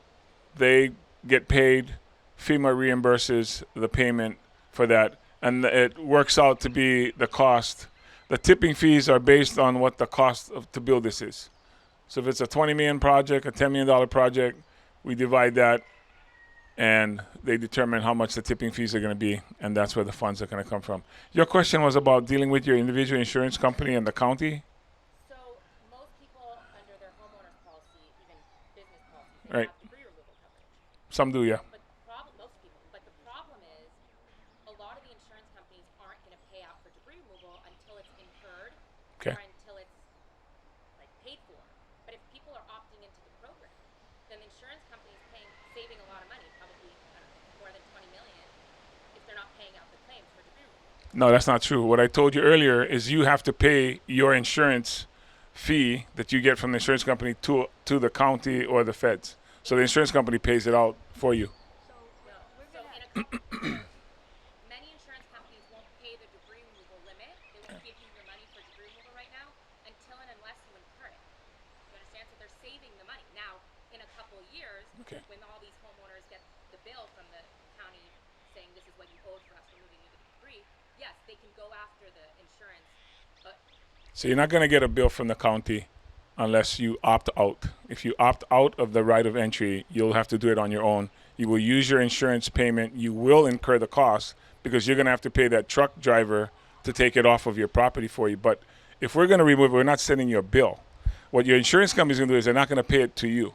they get paid. FEMA reimburses the payment for that. And it works out to be the cost. The tipping fees are based on what the cost to build this is. So if it's a $20 million project, a $10 million project, we divide that, and they determine how much the tipping fees are going to be, and that's where the funds are going to come from. Your question was about dealing with your individual insurance company and the county? So most people under their homeowner's policy, even business policies, they Right. have debris removal coverage. Some do, yeah. But most people, but the problem is a lot of the insurance companies aren't going to pay out for debris removal until it's incurred Okay. or until it's like paid for. But if people are opting into the program, then the insurance company is saving a lot of money, probably I don't know, more than $20 million, if they're not paying out the claims for debris removal. No, that's not true. What I told you earlier is you have to pay your insurance fee that you get from the insurance company to the county or the feds. So the insurance company pays it out for you. Many insurance companies won't pay the debris removal limit. They won't give you your money for debris removal right now until and unless you incur it. You understand? So they're saving the money. Now, in a couple of years, when all these homeowners get the bill from the county saying this is what you owed for us removing you the debris, yes, they can go after the insurance. But So you're not going to get a bill from the county unless you opt out. If you opt out of the right of entry, you'll have to do it on your own. You will use your insurance payment. You will incur the cost because you're going to have to pay that truck driver to take it off of your property for you. But if we're going to remove it, we're not sending you a bill. What your insurance company is going to do is they're not going to pay it to you.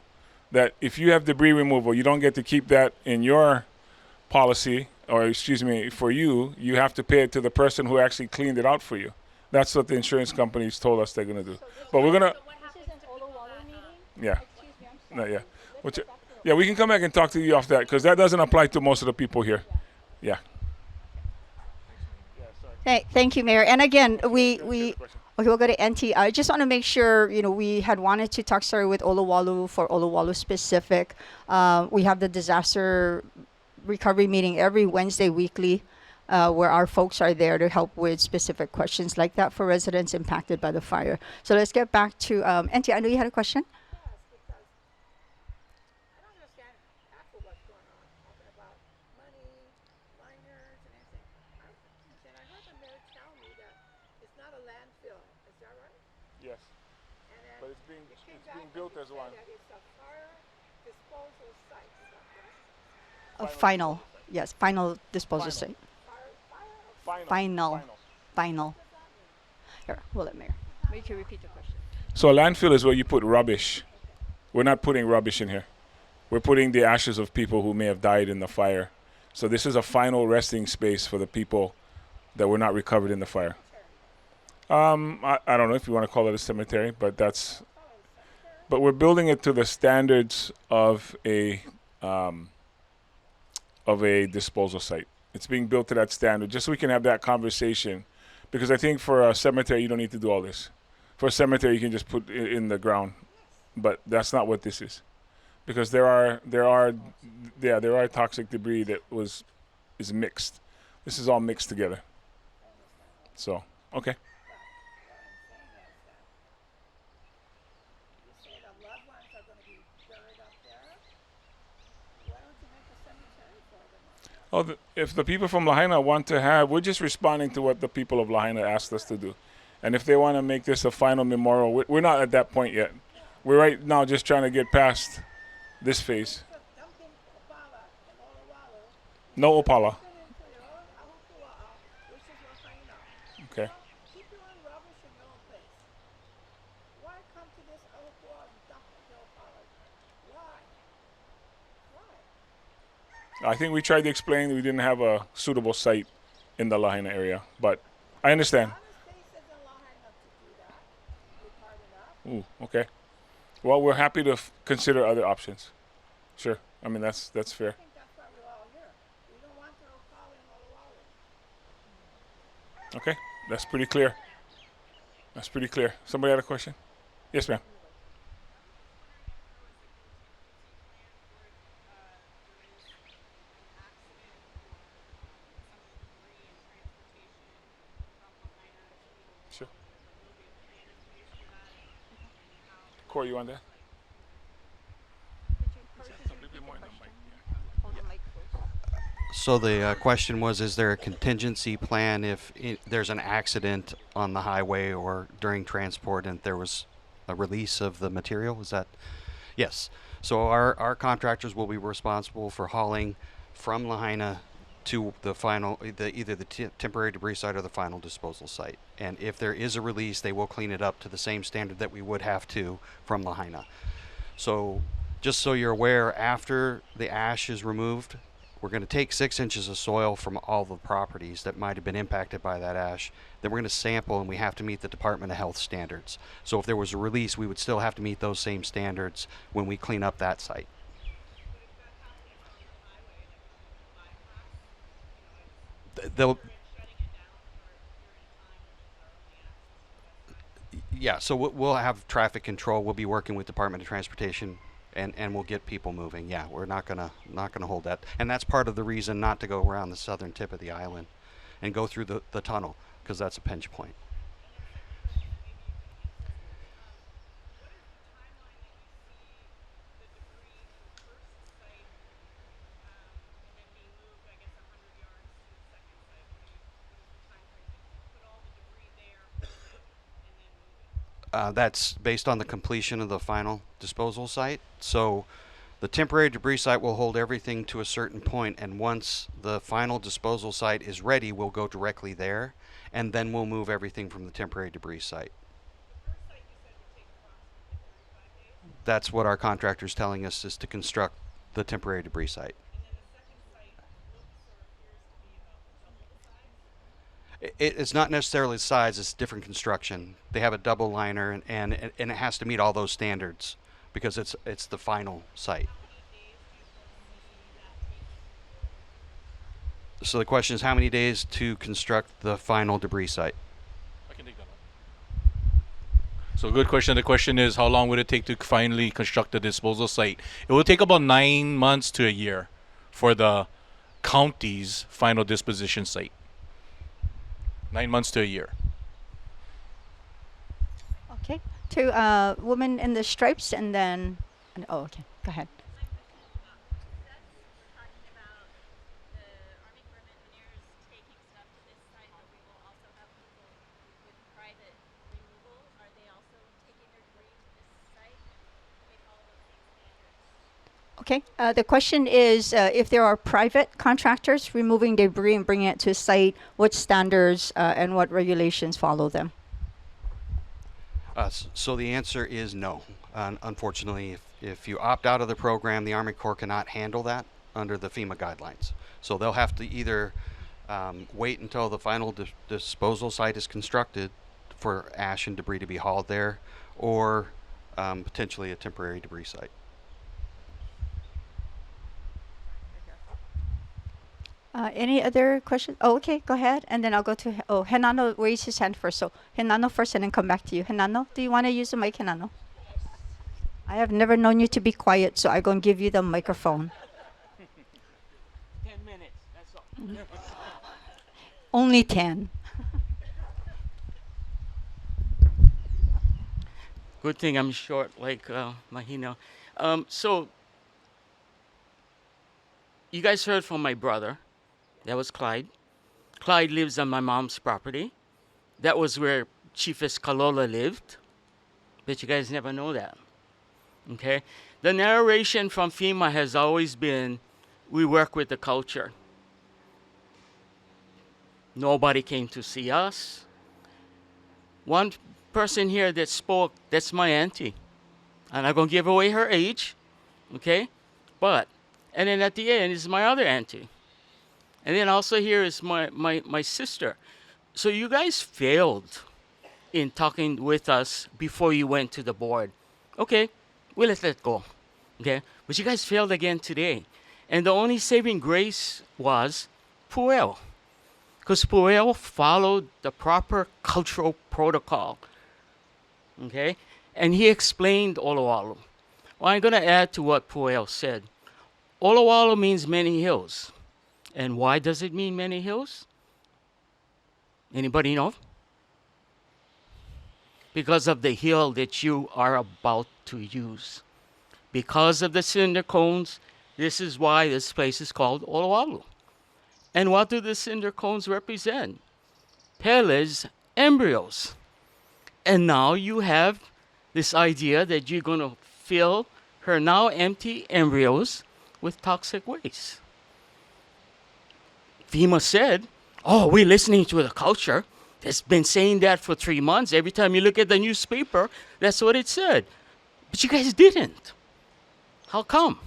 That if you have debris removal, you don't get to keep that in your policy, or excuse me, for you. You have to pay it to the person who actually cleaned it out for you. That's what the insurance companies told us they're going to do. But we're going to... Yeah. No, yeah. Yeah, we can come back and talk to you off that because that doesn't apply to most of the people here. Yeah. Thank you, Mayor. And again, okay, we'll go to NT. I just want to make sure, we had wanted to talk, sorry, with Olowalu for Olowalu specific. We have the disaster recovery meeting every Wednesday weekly where our folks are there to help with specific questions like that for residents impacted by the fire. So let's get back to NT. I know you had a question. Yes. But it's being built as one. Final disposal site. Final. Here, we'll let Mayor. Maybe you can repeat the question. So a landfill is where you put rubbish. We're not putting rubbish in here. We're putting the ashes of people who may have died in the fire. So this is a final resting space for the people that were not recovered in the fire. I don't know if you want to call it a cemetery, but we're building it to the standards of a disposal site. It's being built to that standard, just so we can have that conversation. Because I think for a cemetery, you don't need to do all this. For a cemetery, you can just put it in the ground, but that's not what this is. Because there are toxic debris that is mixed. This is all mixed together. So, okay. If the people from Lahaina want to have, we're just responding to what the people of Lahaina asked us to do. And if they want to make this a final memorial, we're not at that point yet. We're right now just trying to get past this phase. No Opala. Okay. I think we tried to explain we didn't have a suitable site in the Lahaina area, but I understand. Ooh, okay. Well, we're happy to consider other options. Sure. I mean, that's fair. Okay, that's pretty clear. That's pretty clear. Somebody had a question? Yes, ma'am. Sure. Corey, you want that? So the question was, is there a contingency plan if there's an accident on the highway or during transport and there was a release of the material? Is that? Yes. So our contractors will be responsible for hauling from Lahaina to the final, either the temporary debris site or the final disposal site. And if there is a release, they will clean it up to the same standard that we would have to from Lahaina. So just so you're aware, after the ash is removed, we're going to take 6 inches of soil from all the properties that might have been impacted by that ash. Then we're going to sample, and we have to meet the Department of Health standards. So if there was a release, we would still have to meet those same standards when we clean up that site. Yeah, so we'll have traffic control. We'll be working with Department of Transportation, and we'll get people moving. Yeah, we're not gonna hold that, and that's part of the reason not to go around the southern tip of the island, and go through the tunnel, because that's a pinch point. That's based on the completion of the final disposal site. So the temporary debris site will hold everything to a certain point, and once the final disposal site is ready, we'll go directly there, and then we'll move everything from the temporary debris site. That's what our contractor's telling us, is to construct the temporary debris site. It's not necessarily size, it's different construction. They have a double liner, and it has to meet all those standards because it's the final site. So the question is, how many days to construct the final debris site? I can take that one. So good question. The question is, how long would it take to finally construct the disposal site? It will take about 9 months to a year for the county's final disposition site. 9 months to a year. Okay. To woman in the stripes, and then. Oh, okay. Go ahead. Okay. The question is, if there are private contractors removing debris and bringing it to a site, what standards and what regulations follow them? So the answer is no. Unfortunately, if you opt out of the program, the Army Corps cannot handle that under the FEMA guidelines. So they'll have to either wait until the final disposal site is constructed for ash and debris to be hauled there, or potentially a temporary debris site. Any other questions? Oh, okay, go ahead. And then I'll go to, Henano raised his hand first. So Henano first and then come back to you. Henano, do you want to use the mic, Henano? I have never known you to be quiet, so I'm going to give you the microphone. 10 minutes, that's all. Only 10. Good thing I'm short like Mahina. So, you guys heard from my brother. That was Clyde. Clyde lives on my mom's property. That was where Chiefess Kalola lived. But you guys never know that. Okay? The narration from FEMA has always been, we work with the culture. Nobody came to see us. One person here that spoke, that's my auntie. I'm not going to give away her age. Okay? And then at the end is my other auntie. And then also here is my sister. So you guys failed in talking with us before you went to the board. Okay, we'll let that go. Okay? But you guys failed again today. And the only saving grace was Puel. Because Puel followed the proper cultural protocol. Okay? And he explained Olowalu. Well, I'm going to add to what Puel said. Olowalu means many hills. And why does it mean many hills? Anybody know? Because of the hill that you are about to use. Because of the cinder cones, this is why this place is called Olowalu. And what do the cinder cones represent? Pele's embryos. And now you have this idea that you're going to fill her now empty embryos with toxic waste. FEMA said, oh, we're listening to the culture. It's been saying that for 3 months. Every time you look at the newspaper, that's what it said. But you guys didn't. How come?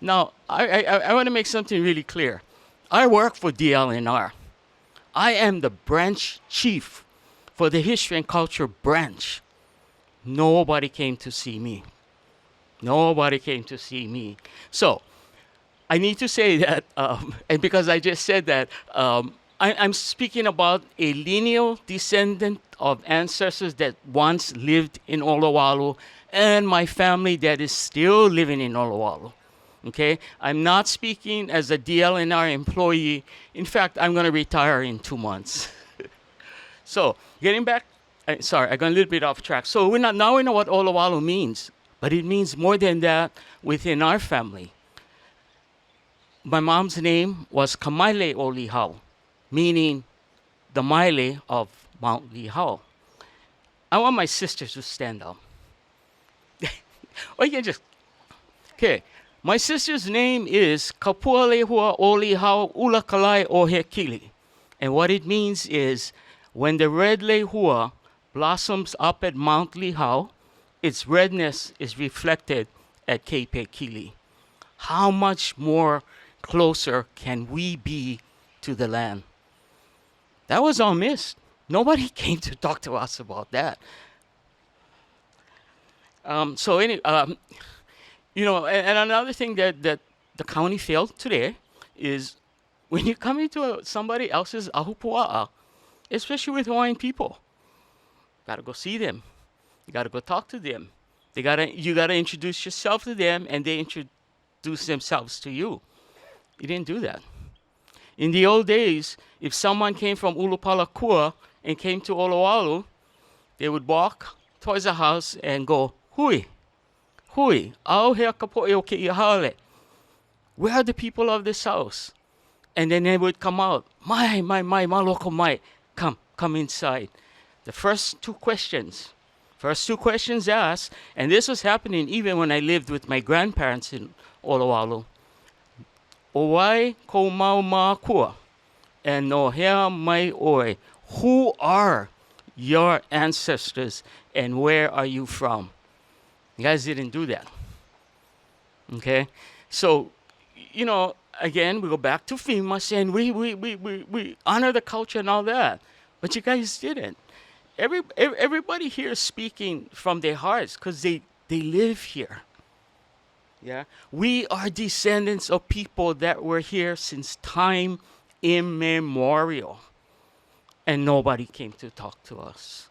Now, I want to make something really clear. I work for DLNR. I am the branch chief for the History and Culture branch. Nobody came to see me. Nobody came to see me. So, I need to say that, and because I just said that, I'm speaking about a lineal descendant of ancestors that once lived in Olowalu and my family that is still living in Olowalu. Okay? I'm not speaking as a DLNR employee. In fact, I'm going to retire in 2 months. So, getting back, sorry, I got a little bit off track. So, now we know what Olowalu means, but it means more than that within our family. My mom's name was Kamaile Olihau, meaning the Maile of Mount Lihau. I want my sisters to stand up. Or you can just, okay. My sister's name is Kapualehua Olihau Ulakalai Ohekili. And what it means is when the red lehua blossoms up at Mount Lihau, its redness is reflected at Kepekili. How much more closer can we be to the land? That was all missed. Nobody came to talk to us about that. You know, and another thing that the county failed today is when you come into somebody else's ahupua'a, especially with Hawaiian people, you gotta go see them. You gotta go talk to them. You gotta introduce yourself to them, and they introduce themselves to you. You didn't do that. In the old days, if someone came from Ulupalakua and came to Olowalu, they would walk towards the house and go, hui, hui, au hea kapo'e o ke ihale. Where are the people of this house? And then they would come out, my maloko mai, come inside. The first two questions asked, and this was happening even when I lived with my grandparents in Olowalu. Owai ko mau makua, and no hea mai oe. Who are your ancestors and where are you from? You guys didn't do that. Okay? So, you know, again, we go back to FEMA saying we honor the culture and all that. But you guys didn't. Everybody here is speaking from their hearts because they live here. Yeah? We are descendants of people that were here since time immemorial. And nobody came to talk to us.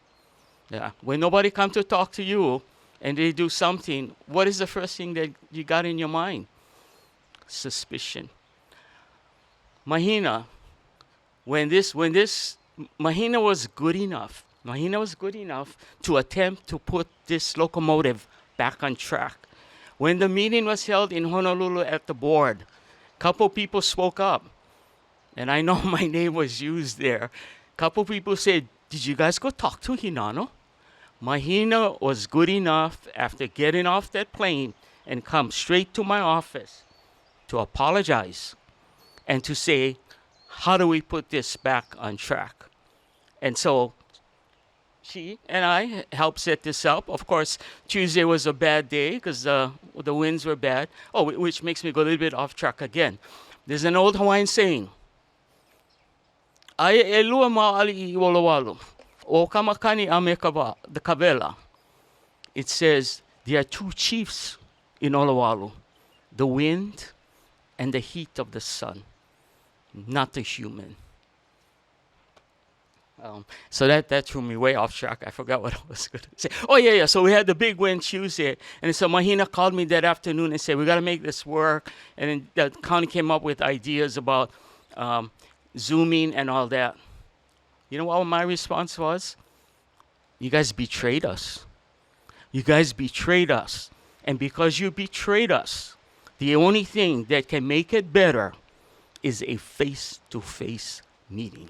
Yeah. When nobody comes to talk to you and they do something, what is the first thing that you got in your mind? Suspicion. Mahina, when this Mahina was good enough to attempt to put this locomotive back on track. When the meeting was held in Honolulu at the board, a couple people spoke up. And I know my name was used there. Couple people said, did you guys go talk to Hinano? Mahina was good enough after getting off that plane and come straight to my office to apologize and to say, how do we put this back on track? And so she and I helped set this up. Of course, Tuesday was a bad day because the winds were bad. Oh, which makes me go a little bit off track again. There's an old Hawaiian saying, Ai e lua ma'ali I Olowalu, o kamakani ame the kavela. It says, there are two chiefs in Olowalu, the wind and the heat of the sun, not the human. So that threw me way off track. I forgot what I was going to say. Oh, yeah. So we had the big wind Tuesday. And so Mahina called me that afternoon and said, we got to make this work. And then the county came up with ideas about Zooming and all that. You know what my response was? You guys betrayed us. You guys betrayed us. And because you betrayed us, the only thing that can make it better is a face-to-face meeting.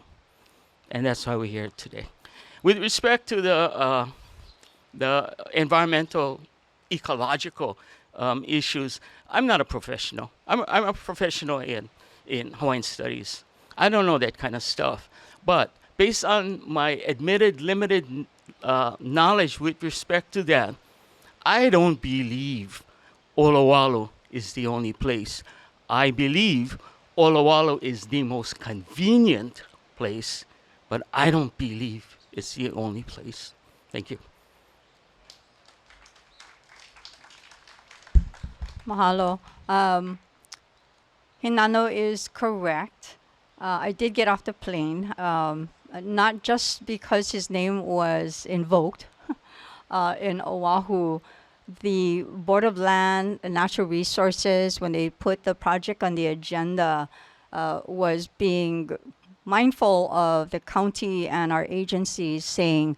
And that's why we're here today. With respect to the environmental, ecological issues, I'm not a professional. I'm a professional in Hawaiian studies. I don't know that kind of stuff. But based on my admitted limited knowledge with respect to that, I don't believe Olowalu is the only place. I believe Olowalu is the most convenient place, but I don't believe it's the only place. Thank you. Mahalo. Hinano is correct. I did get off the plane, not just because his name was invoked in Oahu. The Board of Land and Natural Resources, when they put the project on the agenda, was being mindful of the county and our agencies, saying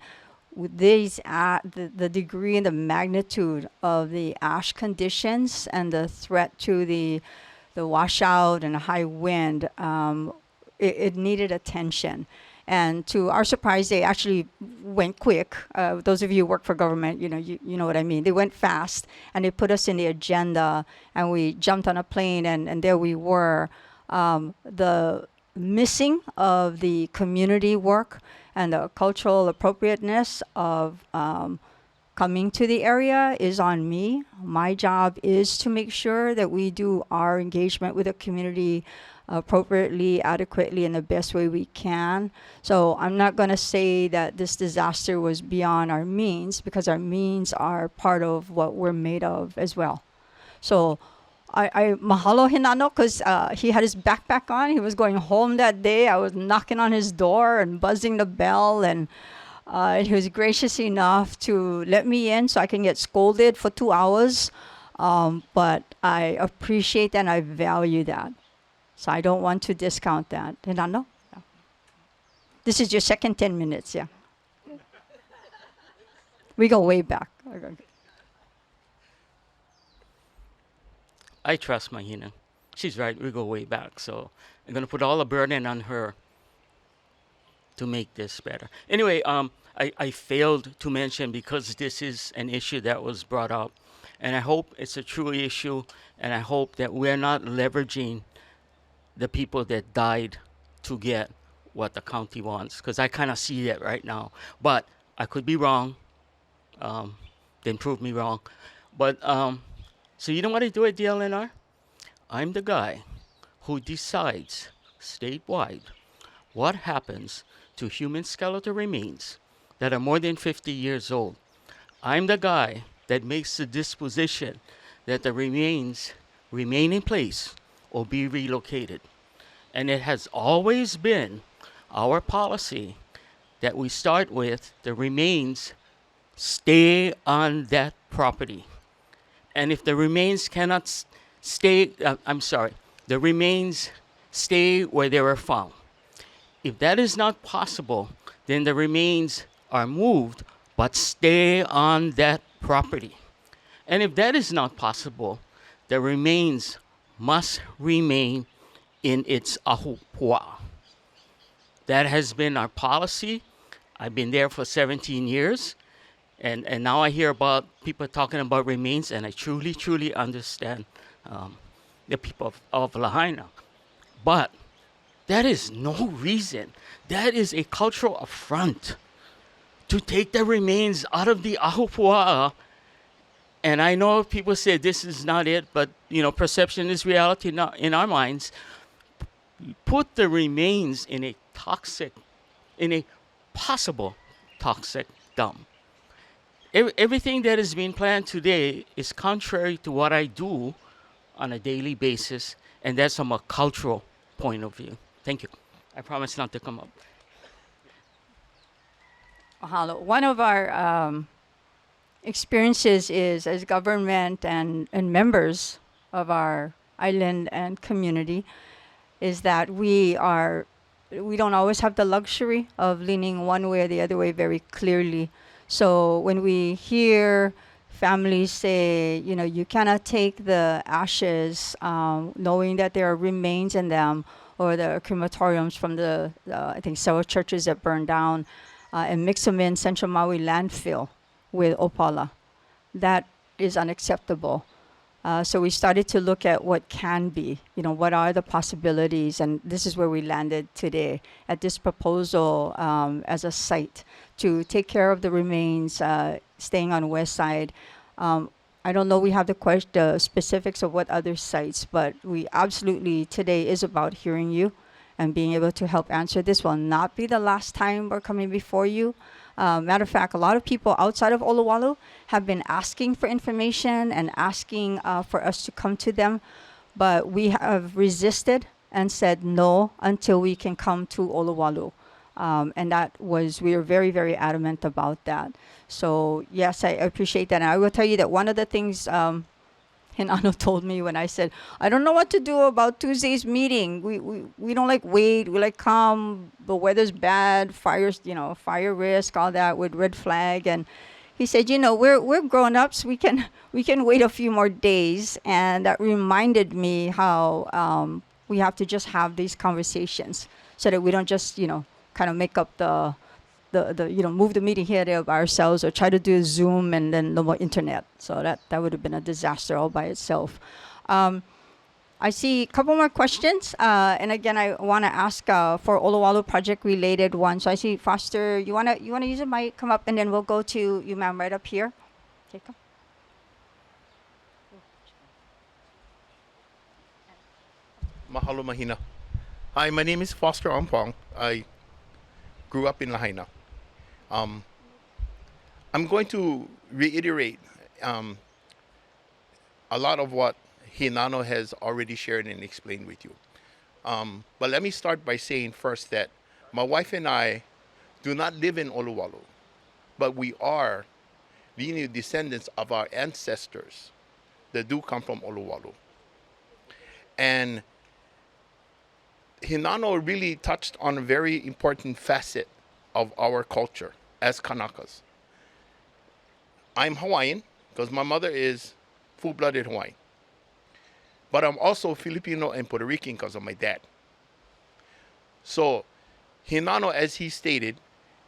with the degree and the magnitude of the ash conditions and the threat to the washout and high wind, it needed attention. And to our surprise, they actually went quick. Those of you who work for government, you know what I mean. They went fast, and they put us in the agenda, and we jumped on a plane, and there we were. The missing of the community work and the cultural appropriateness of coming to the area is on me. My job is to make sure that we do our engagement with the community appropriately, adequately, in the best way we can. So I'm not going to say that this disaster was beyond our means, because our means are part of what we're made of as well. So I mahalo Hinano, because he had his backpack on. He was going home that day. I was knocking on his door and buzzing the bell, and he was gracious enough to let me in so I can get scolded for 2 hours. But I appreciate that and I value that. So I don't want to discount that. Hinano? Yeah. This is your second 10 minutes, yeah. We go way back. I trust Mahina. She's right. We go way back. So I'm going to put all the burden on her to make this better. Anyway, I failed to mention, because this is an issue that was brought up, and I hope it's a true issue, and I hope that we're not leveraging the people that died to get what the county wants, because I kind of see that right now. But I could be wrong. Then prove me wrong. But so you know what I do at DLNR? I'm the guy who decides statewide what happens to human skeletal remains that are more than 50 years old. I'm the guy that makes the disposition that the remains remain in place or be relocated. And it has always been our policy that we start with the remains stay on that property. And if the remains cannot stay, the remains stay where they were found. If that is not possible, then the remains are moved, but stay on that property. And if that is not possible, the remains must remain in its ahupua. That has been our policy. I've been there for 17 years. And now I hear about people talking about remains, and I truly, truly understand the people of Lahaina. But that is no reason. That is a cultural affront to take the remains out of the ahupua. And I know people say this is not it, but perception is reality in our minds. Put the remains in a possible toxic dump. Everything that is being planned today is contrary to what I do on a daily basis, and that's from a cultural point of view. Thank you. I promise not to come up. Mahalo. One of our experiences is, as government and members of our island and community, is that we don't always have the luxury of leaning one way or the other way very clearly. So when we hear families say, you cannot take the ashes, knowing that there are remains in them, or the crematoriums from I think several churches that burned down, and mix them in Central Maui landfill with opala, that is unacceptable. So we started to look at what can be, what are the possibilities, and this is where we landed today at this proposal as a site to take care of the remains, staying on West Side. I don't know we have the specifics of what other sites, but we absolutely today is about hearing you and being able to help answer. This will not be the last time we're coming before you. Matter of fact, a lot of people outside of Olowalu have been asking for information and asking for us to come to them, but we have resisted and said no until we can come to Olowalu. And we were very, very adamant about that. So yes, I appreciate that. And I will tell you that one of the things Hinano told me when I said, I don't know what to do about Tuesday's meeting. We don't like wait. We like come. The weather's bad. Fires, fire risk, all that with red flag. And he said, we're grown-ups. We can wait a few more days. And that reminded me how we have to just have these conversations so that we don't just, kind of make up the move the meeting here there by ourselves, or try to do a Zoom and then no more internet. So that would have been a disaster all by itself. I see a couple more questions. And again, I want to ask for Olowalu project related ones. So I see Foster, you wanna use the mic, come up, and then we'll go to you, ma'am, right up here. Okay, come. Mahalo Mahina. Hi, my name is Foster Ampong. I grew up in Lahaina. I'm going to reiterate a lot of what Hinano has already shared and explained with you. But let me start by saying first that my wife and I do not live in Olowalu, but we are lineal descendants of our ancestors that do come from Olowalu. And Hinano really touched on a very important facet of our culture as Kanakas. I'm Hawaiian because my mother is full-blooded Hawaiian. But I'm also Filipino and Puerto Rican because of my dad. So Hinano, as he stated,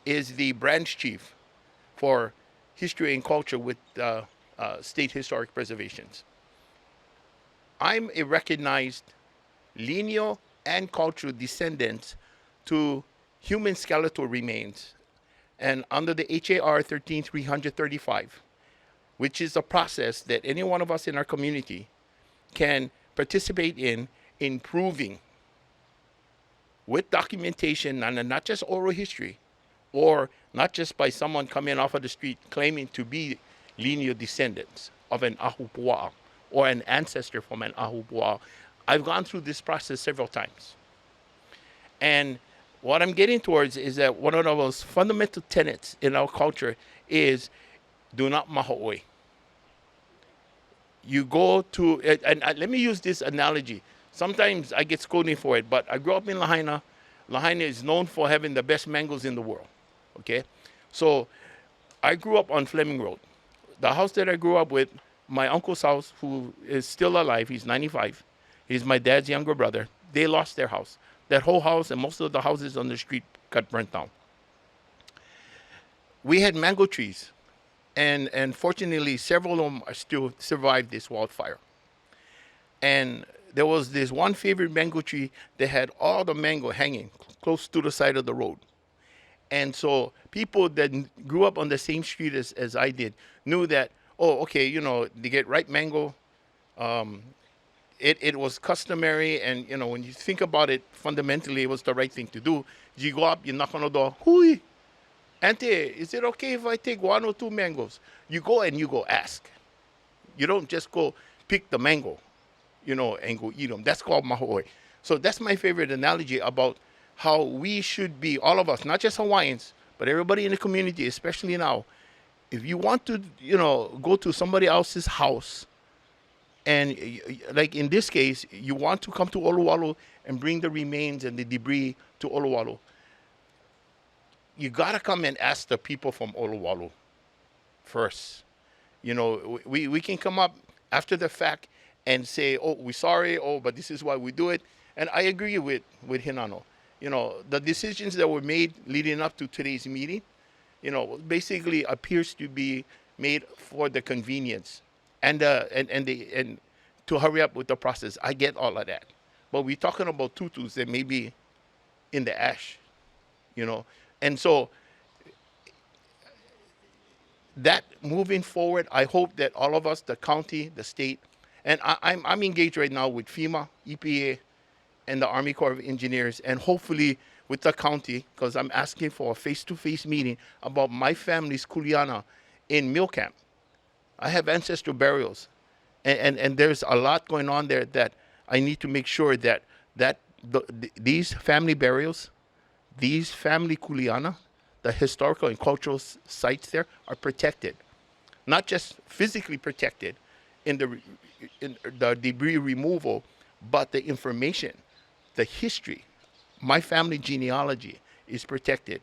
is the branch chief for history and culture with state historic preservations. I'm a recognized lineal and cultural descendant to human skeletal remains, and under the HAR 13335, which is a process that any one of us in our community can participate in proving with documentation, and not just oral history, or not just by someone coming off of the street claiming to be lineal descendants of an ahupua'a or an ancestor from an ahupua'a. I've gone through this process several times. And what I'm getting towards is that one of the most fundamental tenets in our culture is do not maho'oi. You go to, and let me use this analogy. Sometimes I get scolded for it, but I grew up in Lahaina. Lahaina is known for having the best mangoes in the world, okay? So I grew up on Fleming Road. The house that I grew up with, my uncle's house, who is still alive, he's 95. He's my dad's younger brother. They lost their house. That whole house and most of the houses on the street got burnt down. We had mango trees, and fortunately, several of them are still survived this wildfire. And there was this one favorite mango tree that had all the mango hanging close to the side of the road. And so people that grew up on the same street as I did knew that, oh, okay, they get ripe mango. It was customary, and when you think about it, fundamentally it was the right thing to do. You go up, you knock on the door, hui, auntie, is it okay if I take 1 or 2 mangoes? You go and you go ask. You don't just go pick the mango, and go eat them. That's called maho'oi. So that's my favorite analogy about how we should be, all of us, not just Hawaiians, but everybody in the community, especially now. If you want to, go to somebody else's house, and like in this case, you want to come to Olowalu and bring the remains and the debris to Olowalu, you gotta come and ask the people from Olowalu first. We can come up after the fact and say, oh, we're sorry, oh, but this is why we do it. And I agree with Hinano. The decisions that were made leading up to today's meeting, basically appears to be made for the convenience and to hurry up with the process. I get all of that. But we're talking about tutus that may be in the ash, And so that moving forward, I hope that all of us, the county, the state, and I'm engaged right now with FEMA, EPA, and the Army Corps of Engineers, and hopefully with the county, because I'm asking for a face-to-face meeting about my family's kuleana in Mill Camp. I have ancestral burials, and there's a lot going on there that I need to make sure that these family burials, these family kuleana, the historical and cultural sites there are protected, not just physically protected in the debris removal, but the information, the history, my family genealogy is protected.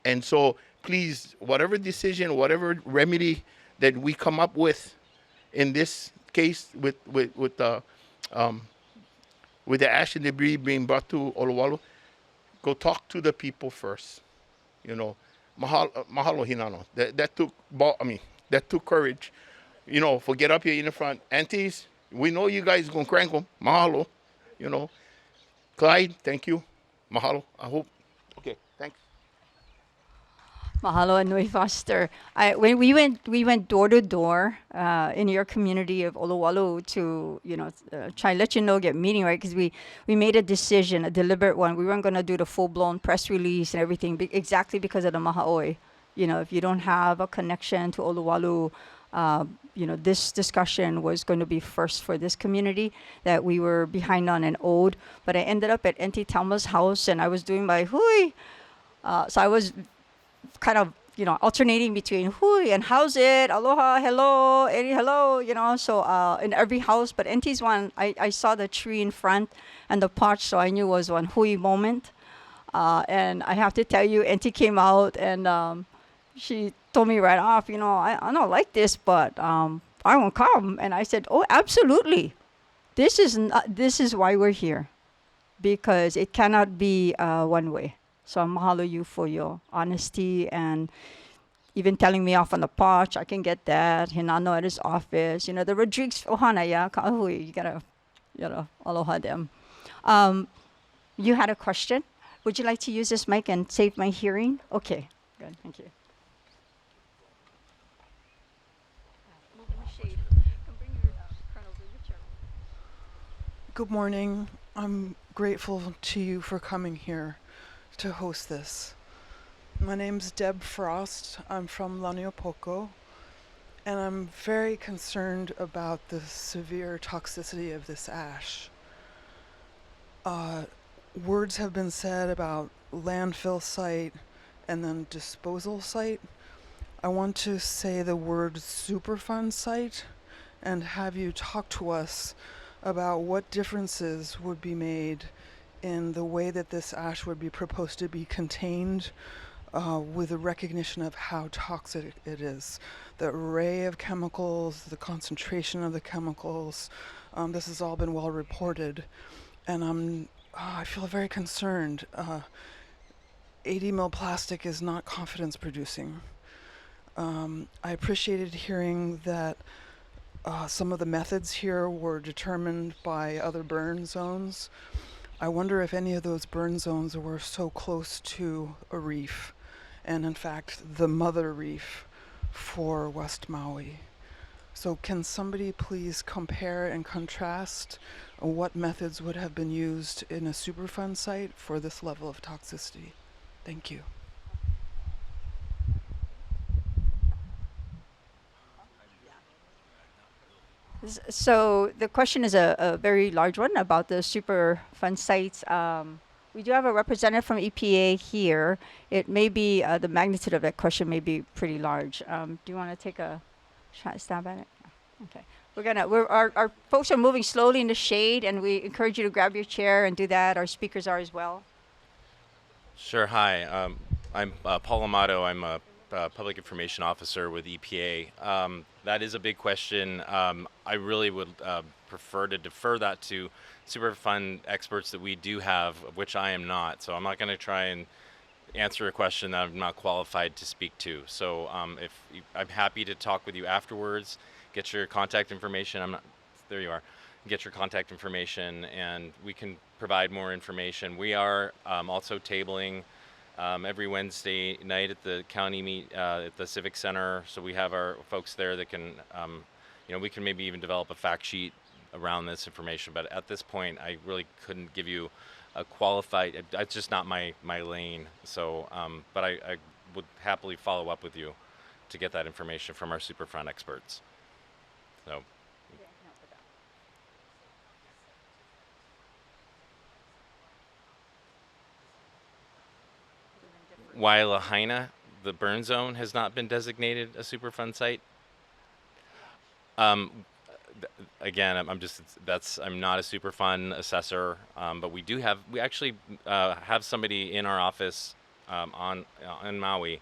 And so please, whatever decision, whatever remedy that we come up with in this case with the ash and debris being brought to Olowalu, go talk to the people first. You know, mahalo hinano. That took courage. You know, for get up here in the front. Aunties, we know you guys gonna crank them. Mahalo. You know, Clyde, thank you. Mahalo. I hope. Okay, thanks. Mahalo and Nui Foster. When we went door to door in your community of Olowalu to try and let you know, get meeting, right? Because we made a decision, a deliberate one. We weren't going to do the full blown press release and everything exactly because of the Mahaoi. You know, if you don't have a connection to Olowalu, this discussion was going to be first for this community that we were behind on and owed. But I ended up at Auntie Talma's house and I was doing my hui. So I was kind of, alternating between hui and how's it, aloha, hello, eri, hello, so in every house. But Auntie's one, I saw the tree in front and the porch, so I knew it was one hui moment. And I have to tell you, Auntie came out and she told me right off, I don't like this, but I won't come. And I said, oh, absolutely. This is why we're here, because it cannot be one way. So I mahalo you for your honesty and even telling me off on the porch. I can get that. Hinano at his office. The Rodriguez ohana ya kahui. You gotta aloha them. You had a question. Would you like to use this mic and save my hearing? Okay, good. Thank you. Good morning. I'm grateful to you for coming here to host this. My name's Deb Frost. I'm from Laniopoko, and I'm very concerned about the severe toxicity of this ash. Words have been said about landfill site and then disposal site. I want to say the word Superfund site and have you talk to us about what differences would be made in the way that this ash would be proposed to be contained with a recognition of how toxic it is. The array of chemicals, the concentration of the chemicals, this has all been well reported. And I feel very concerned. 80 mil plastic is not confidence producing. I appreciated hearing that some of the methods here were determined by other burn zones. I wonder if any of those burn zones were so close to a reef, and in fact, the mother reef for West Maui. So can somebody please compare and contrast what methods would have been used in a Superfund site for this level of toxicity? Thank you. So the question is a very large one about the Superfund sites. We do have a representative from EPA here. It may be, the magnitude of that question may be pretty large. Do you want to take a stab at it? Yeah. Okay. Our folks are moving slowly in the shade, and we encourage you to grab your chair and do that. Our speakers are as well. Sure. Hi. I'm Paul Amato. I'm a public information officer with EPA. That is a big question. I really would prefer to defer that to Superfund experts that we do have, of which I am not. So I'm not going to try and answer a question that I'm not qualified to speak to. So I'm happy to talk with you afterwards. Get your contact information. There you are. Get your contact information, and we can provide more information. We are also tabling every Wednesday night at the county meet at the Civic Center. So we have our folks there that can, we can maybe even develop a fact sheet around this information. But at this point, I really couldn't give you a qualified. It's just not my lane. So, but I would happily follow up with you to get that information from our Superfund experts. So. why Lahaina, the burn zone, has not been designated a Superfund site. Again, I'm not a Superfund assessor, but we actually have somebody in our office on Maui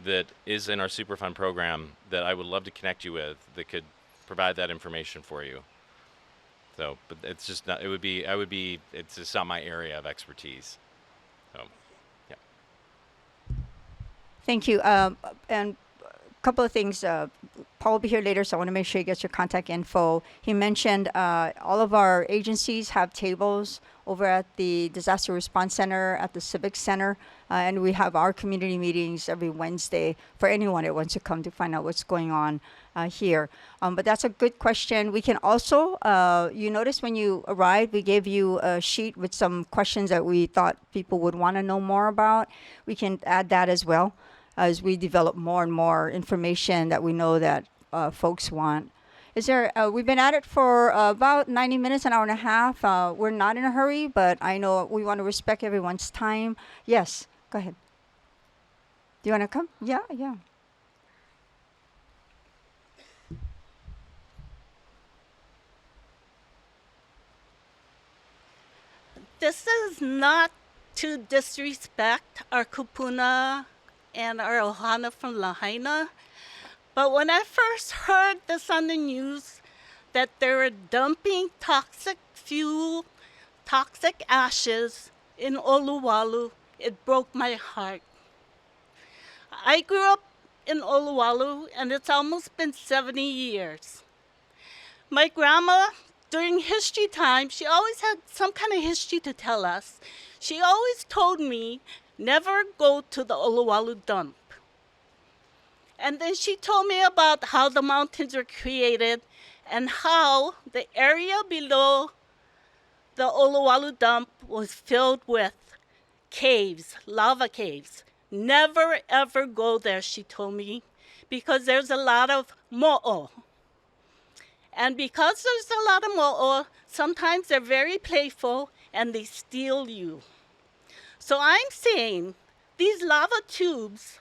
that is in our Superfund program that I would love to connect you with that could provide that information for you. So, but it's just not. It's just not my area of expertise. So, yeah. Thank you. And a couple of things. Paul will be here later, so I want to make sure he gets your contact info. He mentioned all of our agencies have tables over at the Disaster Response Center, at the Civic Center, and we have our community meetings every Wednesday for anyone that wants to come to find out what's going on here. But that's a good question. We can also, you notice when you arrived, we gave you a sheet with some questions that we thought people would want to know more about. We can add that as well as we develop more and more information that we know that folks want. Is there, we've been at it for about 90 minutes, an hour and a half. We're not in a hurry, but I know we want to respect everyone's time. Yes, go ahead. Do you want to come? Yeah, yeah. This is not to disrespect our kupuna and our ohana from Lahaina, but when I first heard this on the news, that they were dumping toxic fuel, toxic ashes in Olowalu, it broke my heart. I grew up in Olowalu, and it's almost been 70 years. My grandma, during history time, she always had some kind of history to tell us. She always told me, never go to the Olowalu dump. And then she told me about how the mountains were created and how the area below the Olowalu dump was filled with caves, lava caves. Never ever go there, she told me, because there's a lot of mo'o. And because there's a lot of mo'o, sometimes they're very playful and they steal you. So I'm saying these lava tubes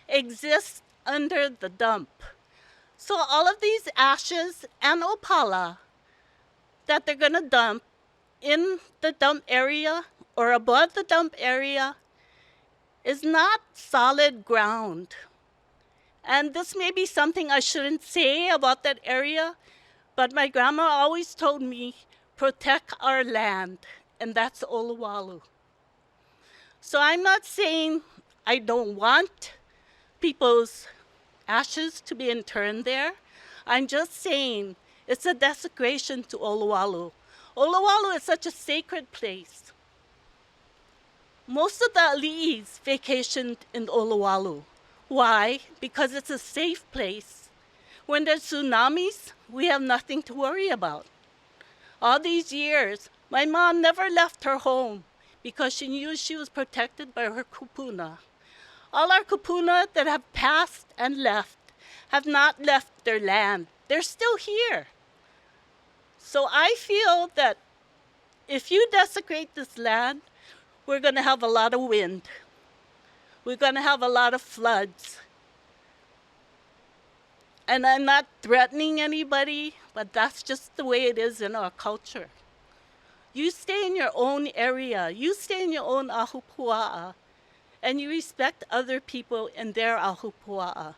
exist under the dump. So all of these ashes and opala that they're gonna dump in the dump area or above the dump area is not solid ground. And this may be something I shouldn't say about that area, but my grandma always told me, protect our land, and that's Olowalu. So I'm not saying I don't want people's ashes to be interned there. I'm just saying it's a desecration to Olowalu. Olowalu is such a sacred place. Most of the ali'is vacationed in Olowalu. Why? Because it's a safe place. When there's tsunamis, we have nothing to worry about. All these years, my mom never left her home because she knew she was protected by her kupuna. All our kupuna that have passed and left have not left their land. They're still here. So I feel that if you desecrate this land, we're going to have a lot of wind. We're going to have a lot of floods. And I'm not threatening anybody, but that's just the way it is in our culture. You stay in your own area. You stay in your own ahupua'a. And you respect other people in their ahupua'a.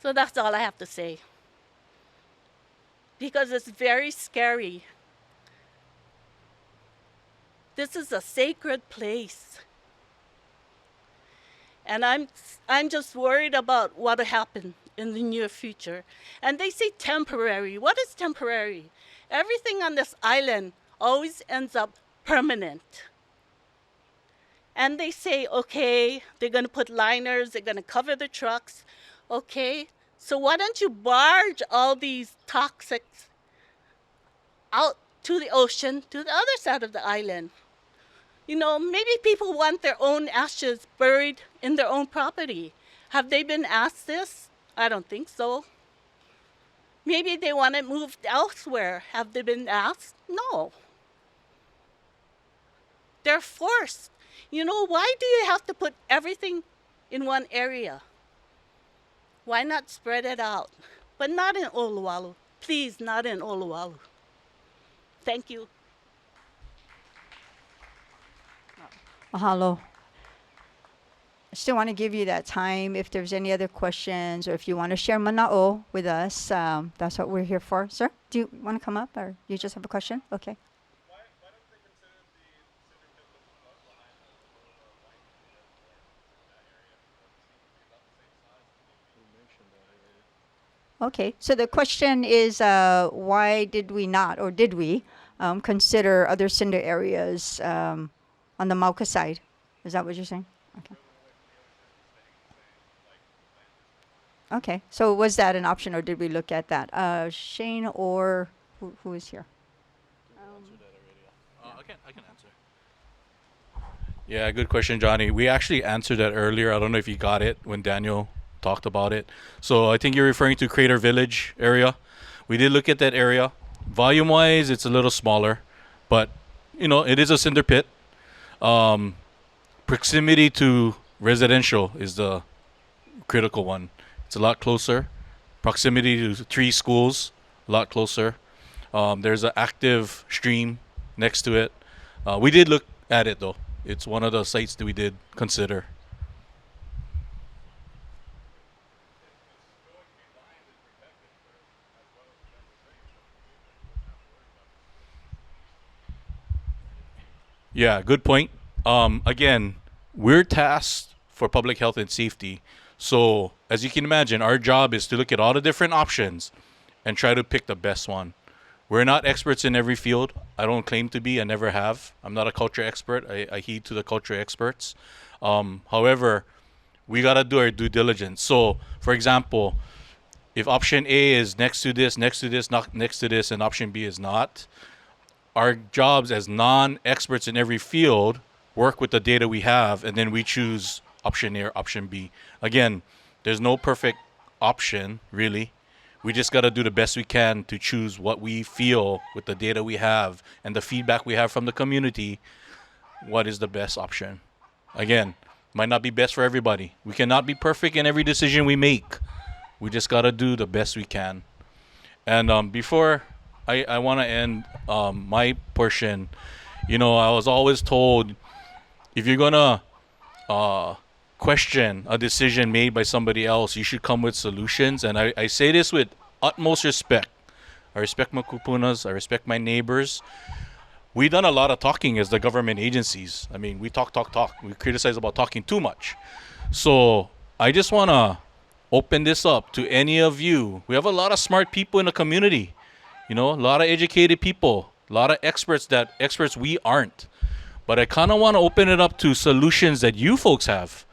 So that's all I have to say. Because it's very scary. This is a sacred place. And I'm just worried about what will happen in the near future. And they say temporary. What is temporary? Everything on this island always ends up permanent. And they say, okay, they're going to put liners, they're going to cover the trucks. Okay, so why don't you barge all these toxics out to the ocean, to the other side of the island? You know, maybe people want their own ashes buried in their own property. Have they been asked this? I don't think so. Maybe they want it moved elsewhere. Have they been asked? No. They're forced. You know, why do you have to put everything in one area? Why not spread it out? But not in Olowalu. Please, not in Olowalu. Thank you. Mahalo. I still want to give you that time if there's any other questions or if you want to share mana'o with us. That's what we're here for. Sir, do you want to come up or you just have a question? Okay. Okay, so the question is why did we not, or did we, consider other cinder areas on the Mauka side? Is that what you're saying? Okay. Okay, so was that an option or did we look at that? Shane or who is here? I can answer. Yeah, good question, Johnny. We actually answered that earlier. I don't know if you got it when Daniel talked about it. So I think you're referring to Crater Village area. We did look at that area. Volume-wise, it's a little smaller, but it is a cinder pit. Proximity to residential is the critical one. It's a lot closer. Proximity to 3 schools, a lot closer. There's an active stream next to it. We did look at it though. It's one of the sites that we did consider. Yeah, good point. Again, we're tasked for public health and safety. So, as you can imagine, our job is to look at all the different options and try to pick the best one. We're not experts in every field. I don't claim to be. I never have. I'm not a culture expert. I heed to the culture experts. However, we got to do our due diligence. So, for example, if option A is next to this, not next to this, and option B is not, our jobs as non-experts in every field work with the data we have, and then we choose option A or option B. Again, there's no perfect option, really. We just got to do the best we can to choose what we feel with the data we have and the feedback we have from the community, what is the best option. Again, might not be best for everybody. We cannot be perfect in every decision we make. We just got to do the best we can. And before I want to end my portion, I was always told if you're going to question a decision made by somebody else, you should come with solutions. And I say this with utmost respect. I respect my kupunas. I respect my neighbors. We've done a lot of talking as the government agencies. I mean, we talk. We criticize about talking too much. So I just want to open this up to any of you. We have a lot of smart people in the community. A lot of educated people, a lot of experts we aren't. But I kind of want to open it up to solutions that you folks have.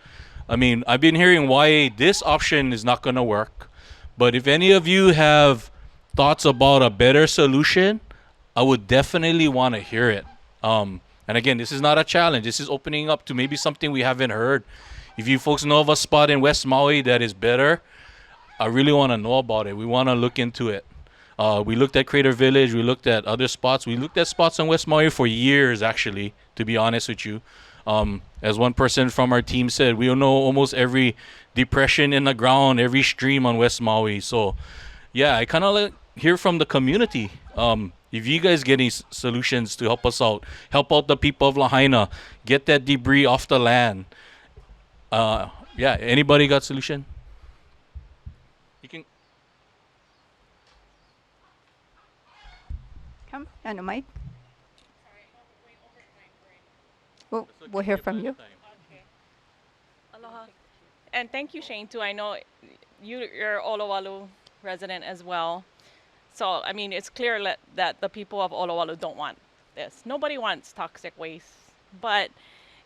I mean, I've been hearing why this option is not going to work. But if any of you have thoughts about a better solution, I would definitely want to hear it. And again, this is not a challenge. This is opening up to maybe something we haven't heard. If you folks know of a spot in West Maui that is better, I really want to know about it. We want to look into it. We looked at Crater Village. We looked at other spots. We looked at spots in West Maui for years, actually, to be honest with you. As one person from our team said, we know almost every depression in the ground, every stream on West Maui. So, yeah, I kind of hear from the community. If you guys get any solutions to help us out, help out the people of Lahaina, get that debris off the land. Yeah, anybody got solution? You can come on the mic. We'll hear from you. Aloha. And thank you, Shane, too. I know you're Olowalu resident as well. So, I mean, it's clear that the people of Olowalu don't want this. Nobody wants toxic waste. But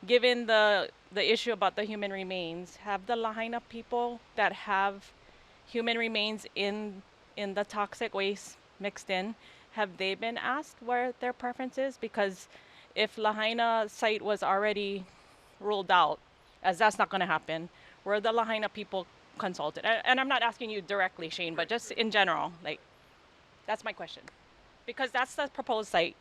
given the issue about the human remains, have the Lahaina people that have human remains in the toxic waste mixed in, have they been asked where their preference is? Because if Lahaina site was already ruled out, as that's not going to happen, were the Lahaina people consulted? And I'm not asking you directly, Shane, but just in general, like, that's my question. Because that's the proposed site.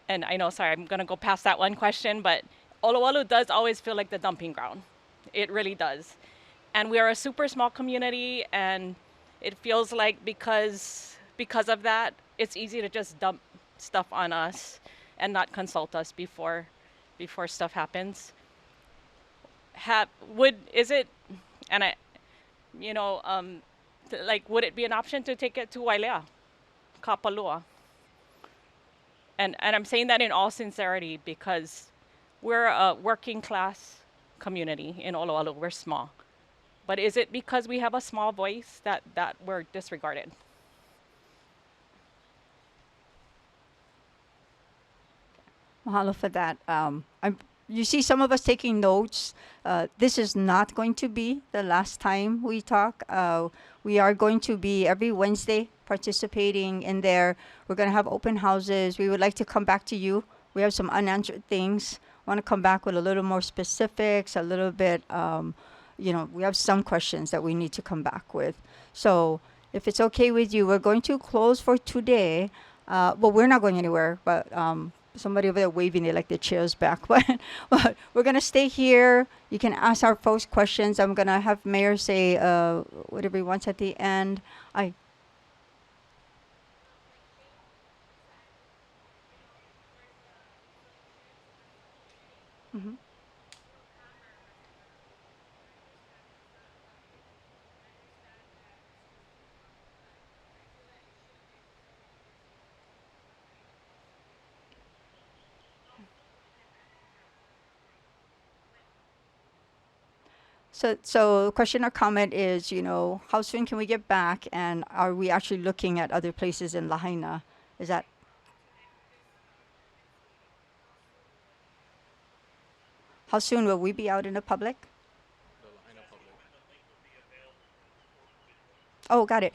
and I know, sorry, I'm going to go past that one question, but Olowalu does always feel like the dumping ground. It really does. And we are a super small community, and it feels like because of that, it's easy to just dump stuff on us and not consult us before stuff happens. Is it, and I, you know, like, would it be an option to take it to Wailea, Kapalua? And I'm saying that in all sincerity because we're a working class community in Olowalu. We're small. But is it because we have a small voice that we're disregarded? Mahalo for that. You see some of us taking notes. This is not going to be the last time we talk. We are going to be every Wednesday participating in there. We're going to have open houses. We would like to come back to you. We have some unanswered things. Want to come back with a little more specifics, a little bit, we have some questions that we need to come back with. So if it's okay with you, we're going to close for today. Well, we're not going anywhere, but somebody over there waving, they like the chairs back. But we're going to stay here. You can ask our folks questions. I'm going to have Mayor say whatever he wants at the end. Mhm. So question or comment is, how soon can we get back, and are we actually looking at other places in Lahaina? Is that how soon will we be out in the public? Oh, got it.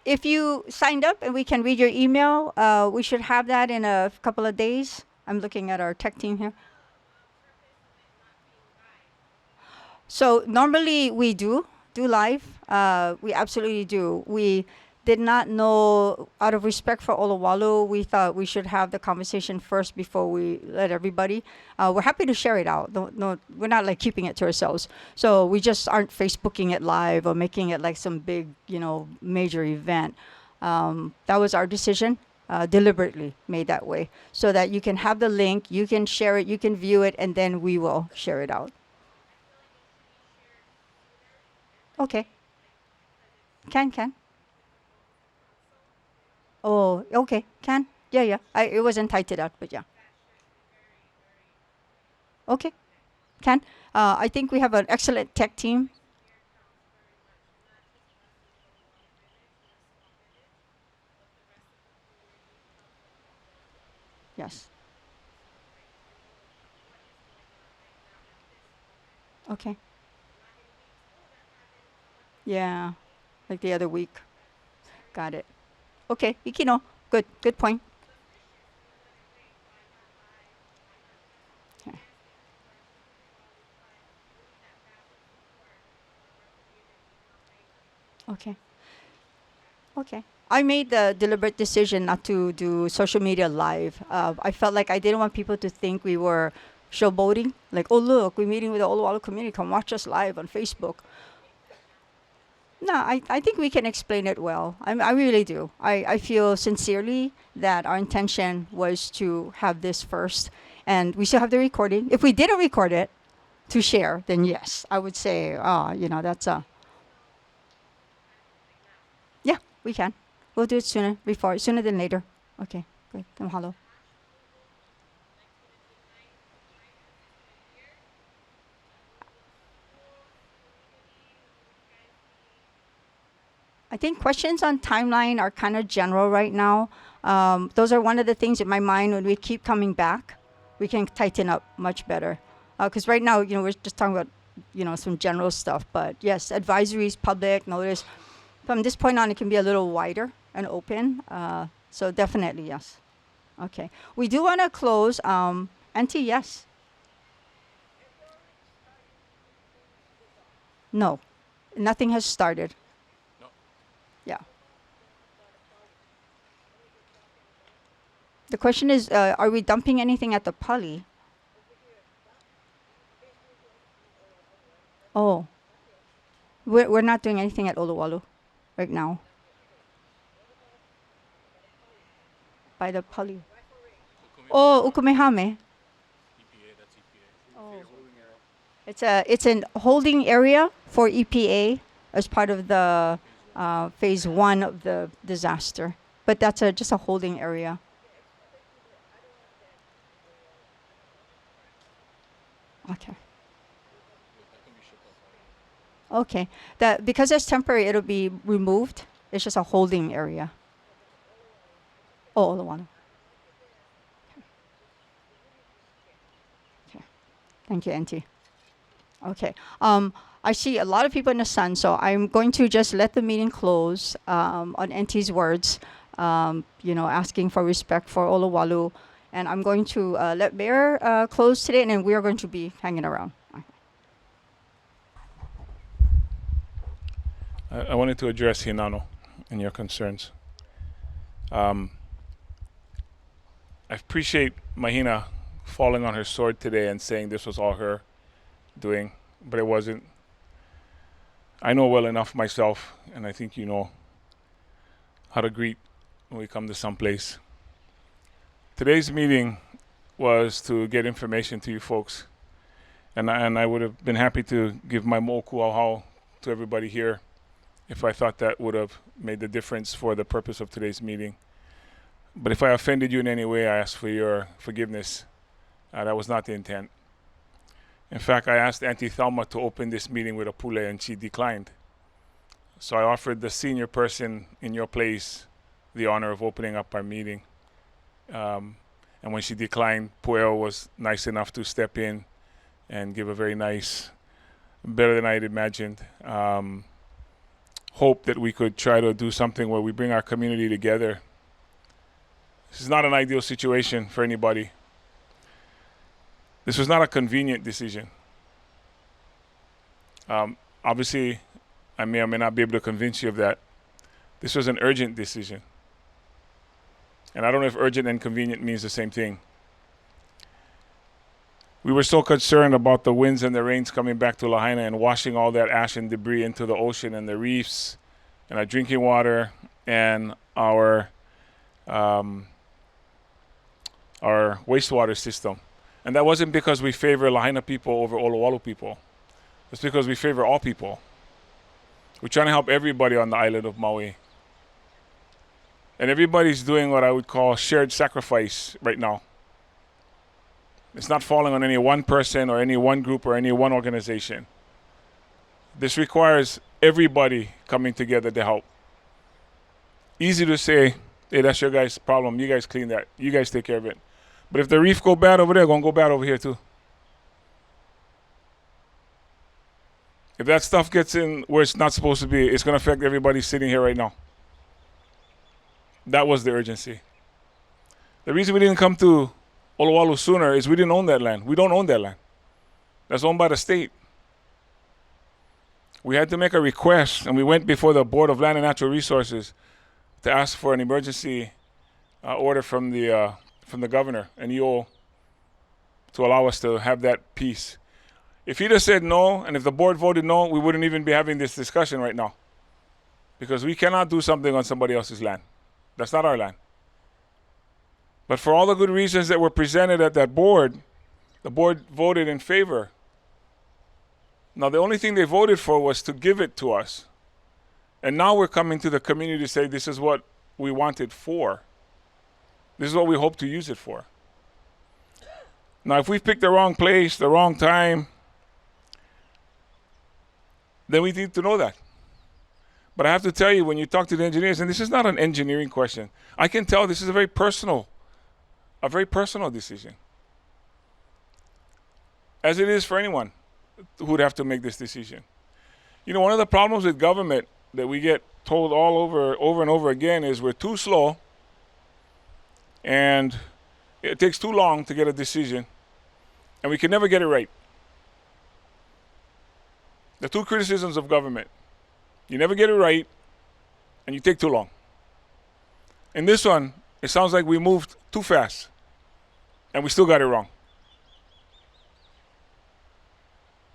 If you signed up and we can read your email, we should have that in a couple of days. I'm looking at our tech team here. So normally we do live. We absolutely do. We did not know, out of respect for Olowalu, we thought we should have the conversation first before we let everybody. We're happy to share it out. No, we're not like keeping it to ourselves. So we just aren't Facebooking it live or making it like some big, major event. That was our decision. Deliberately made that way so that you can have the link, you can share it, you can view it, and then we will share it out. Okay. Can. Oh, okay. Can. Yeah, yeah. It wasn't typed out, but yeah. Okay. Can. I think we have an excellent tech team. Yes. Okay. Yeah. Like the other week. Got it. Okay. Ikino. Good. Good point. Okay. Okay. Okay. I made the deliberate decision not to do social media live. I felt like I didn't want people to think we were showboating. Like, oh, look, we're meeting with the Olowalu community. Come watch us live on Facebook. No, I think we can explain it well. I really do. I feel sincerely that our intention was to have this first. And we still have the recording. If we didn't record it to share, then yes, I would say, that's a. Yeah, we can. We'll do it sooner than later. Okay, great. Mahalo. I think questions on timeline are kind of general right now. Those are one of the things in my mind when we keep coming back, we can tighten up much better. Because right now, we're just talking about, some general stuff. But yes, advisories, public notice. From this point on, it can be a little wider and open. So definitely, yes. Okay. We do want to close. Auntie, yes. No, nothing has started. Yeah. The question is, are we dumping anything at the Pali? Oh, we're not doing anything at Olowalu right now. By the Pali. Oh, Ukumehame. It's an holding area for EPA as part of the phase 1 of the disaster. But that's just a holding area. Okay. Okay. That because it's temporary, it'll be removed. It's just a holding area. Oh, Olowalu. Okay. Thank you, Auntie. Okay. I see a lot of people in the sun, so I'm going to just let the meeting close on Auntie's words, asking for respect for Olowalu. And I'm going to let Mayor close today, and then we are going to be hanging around. I wanted to address Hinano and your concerns. I appreciate Mahina falling on her sword today and saying this was all her doing, but it wasn't. I know well enough myself, and I think you know how to greet when we come to some place. Today's meeting was to get information to you folks, and I would have been happy to give my moku au to everybody here if I thought that would have made the difference for the purpose of today's meeting. But if I offended you in any way, I ask for your forgiveness. That was not the intent. In fact, I asked Auntie Thelma to open this meeting with a pule, and she declined. So I offered the senior person in your place the honor of opening up our meeting. And when she declined, Pueo was nice enough to step in and give a very nice, better than I had imagined, hope that we could try to do something where we bring our community together. This is not an ideal situation for anybody. This was not a convenient decision. Obviously, I may or may not be able to convince you of that. This was an urgent decision. And I don't know if urgent and convenient means the same thing. We were so concerned about the winds and the rains coming back to Lahaina and washing all that ash and debris into the ocean and the reefs and our drinking water and our wastewater system. And that wasn't because we favor Lahaina people over Olowalu people. It's because we favor all people. We're trying to help everybody on the island of Maui. And everybody's doing what I would call shared sacrifice right now. It's not falling on any one person or any one group or any one organization. This requires everybody coming together to help. Easy to say, hey, that's your guys' problem. You guys clean that. You guys take care of it. But if the reef go bad over there, it's going to go bad over here too. If that stuff gets in where it's not supposed to be, it's going to affect everybody sitting here right now. That was the urgency. The reason we didn't come to Olowalu sooner is we didn't own that land. We don't own that land. That's owned by the state. We had to make a request, and we went before the Board of Land and Natural Resources to ask for an emergency order from the governor and EO to allow us to have that piece. If he'd have said no, and if the board voted no, we wouldn't even be having this discussion right now. Because we cannot do something on somebody else's land. That's not our land. But for all the good reasons that were presented at that board, the board voted in favor. Now, the only thing they voted for was to give it to us. And now we're coming to the community to say this is what we want it for. This is what we hope to use it for. Now, if we picked the wrong place, the wrong time, then we need to know that. But I have to tell you, when you talk to the engineers, and this is not an engineering question, I can tell this is a very personal decision. As it is for anyone who would have to make this decision. You know, one of the problems with government that we get told over and over again is we're too slow and it takes too long to get a decision and we can never get it right. The two criticisms of government: you never get it right and you take too long. In this one, it sounds like we moved too too fast. And we still got it wrong.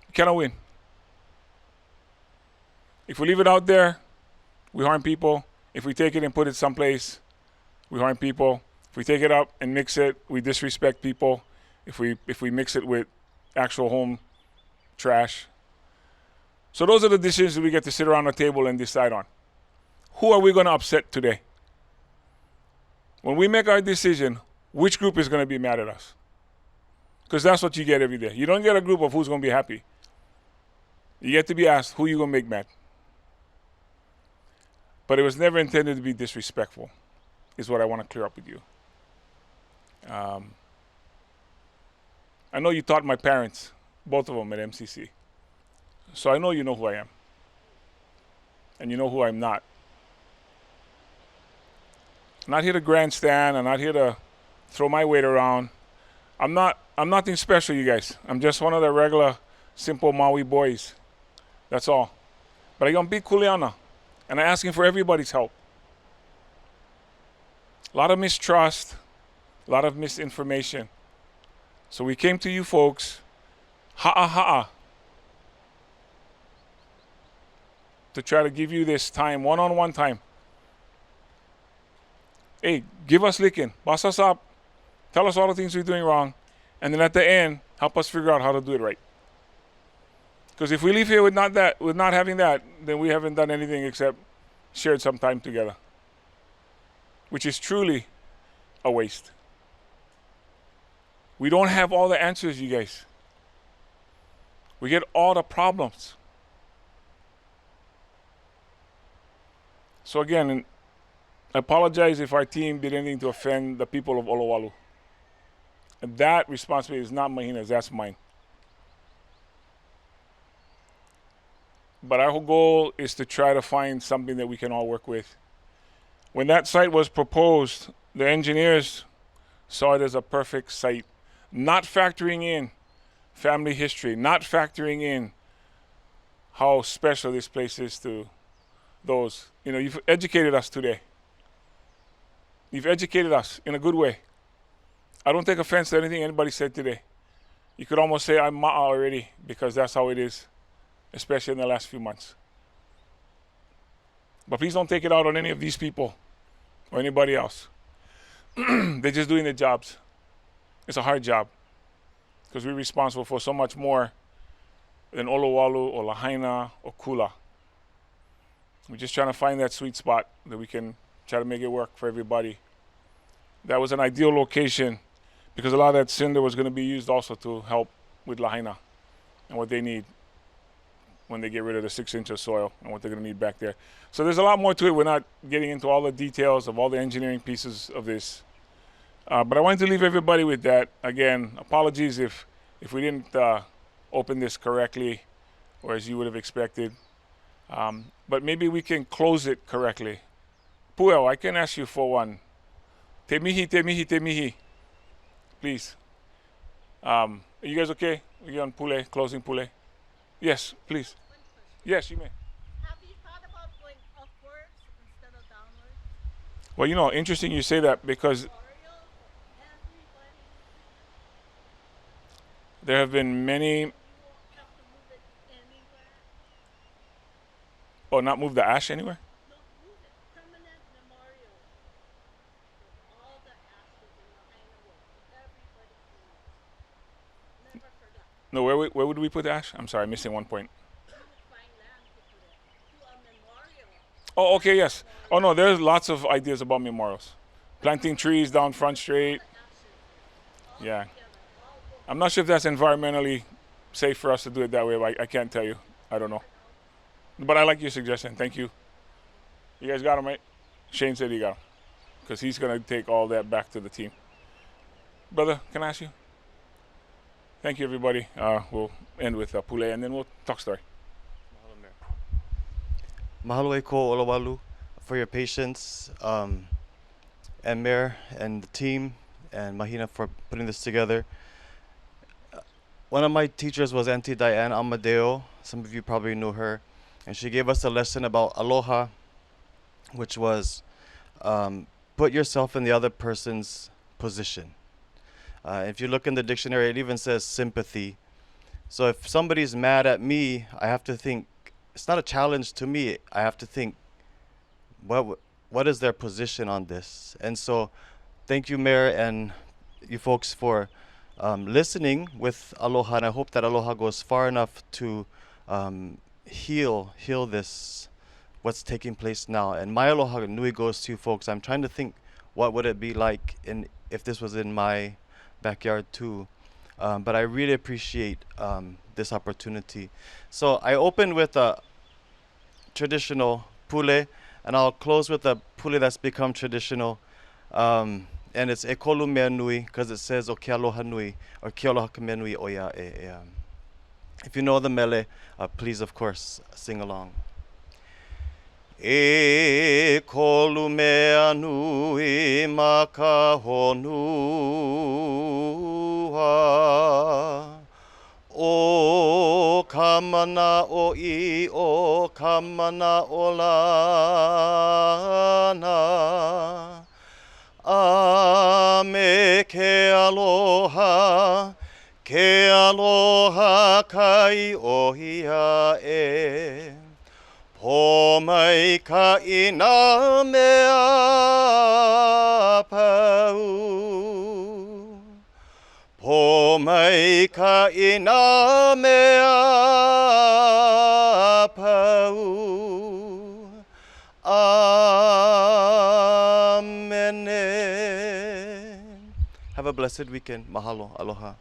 We cannot win. If we leave it out there, we harm people. If we take it and put it someplace, we harm people. If we take it up and mix it, we disrespect people. If we mix it with actual home trash. So those are the decisions that we get to sit around the table and decide on. Who are we going to upset today? When we make our decision, which group is going to be mad at us? Because that's what you get every day. You don't get a group of who's going to be happy. You get to be asked, who you going to make mad? But it was never intended to be disrespectful, is what I want to clear up with you. I know you taught my parents, both of them at MCC. So I know you know who I am. And you know who I'm not. I'm not here to grandstand. I'm not here to throw my weight around. I'm nothing special, you guys. I'm just one of the regular, simple Maui boys. That's all. But I'm big kuleana. And I'm asking for everybody's help. A lot of mistrust. A lot of misinformation. So we came to you folks. Ha'a. To try to give you this time, one-on-one time. Hey, give us licking, boss us up, tell us all the things we're doing wrong, and then at the end, help us figure out how to do it right. Because if we leave here with not having that, then we haven't done anything except shared some time together, which is truly a waste. We don't have all the answers, you guys. We get all the problems. So again, I apologize if our team did anything to offend the people of Olowalu. And that responsibility is not Mahina's, that's mine. But our whole goal is to try to find something that we can all work with. When that site was proposed, the engineers saw it as a perfect site, not factoring in family history, not factoring in how special this place is to those. You know, you've educated us today. You've educated us in a good way. I don't take offense to anything anybody said today. You could almost say I'm ma'a already because that's how it is, especially in the last few months. But please don't take it out on any of these people or anybody else. They're just doing their jobs. It's a hard job because we're responsible for so much more than Olowalu or Lahaina or Kula. We're just trying to find that sweet spot that we can try to make it work for everybody. That was an ideal location because a lot of that cinder was going to be used also to help with Lahaina and what they need when they get rid of the 6 inch of soil and what they're going to need back there. So there's a lot more to it. We're not getting into all the details of all the engineering pieces of this. But I wanted to leave everybody with that. Again, apologies if we didn't open this correctly or as you would have expected. But maybe we can close it correctly. Puel, I can ask you for one. Te mihi. Please. Are you guys okay? We're on Pule, closing Pule. Yes, please. Yes, you may. Have you thought about going upwards instead of downwards? Well, you know, interesting you say that because there have been many. Oh, not move the ash anywhere? No, where would we put the ash? I'm sorry, I'm missing one point. Oh, okay, yes. Oh, no, there's lots of ideas about memorials. Planting trees down Front Street. Yeah. I'm not sure if that's environmentally safe for us to do it that way, but I can't tell you. I don't know. But I like your suggestion. Thank you. You guys got him, right? Shane said he got him. Because he's going to take all that back to the team. Brother, can I ask you? Thank you, everybody. We'll end with Pule, and then we'll talk story. Mahalo e ko Olowalu for your patience, and Mayor and the team, and Mahina for putting this together. One of my teachers was Auntie Diane Amadeo. Some of you probably knew her. And she gave us a lesson about aloha, which was put yourself in the other person's position. If you look in the dictionary, it even says sympathy. So if somebody's mad at me, I have to think, it's not a challenge to me. I have to think, what is their position on this? And so thank you, Mayor, and you folks for listening with Aloha, and I hope that Aloha goes far enough to heal this, what's taking place now. And my Aloha nui goes to you folks. I'm trying to think, what would it be like if this was in my backyard too? But I really appreciate this opportunity. So I opened with a traditional pule, and I'll close with a pule that's become traditional. And it's e kolu mea nui, because it says o ke aloha nui, or ke aloha ka mea nui o ia e. If you know the mele, please, of course, sing along. E kolu mea nui ma ka honua, o ka mana o I, o ka mana o lana, a me ke aloha kai o ia e. Po mai ka ina mea pau. Po mai ka ina mea pau. Amen. Have a blessed weekend. Mahalo. Aloha.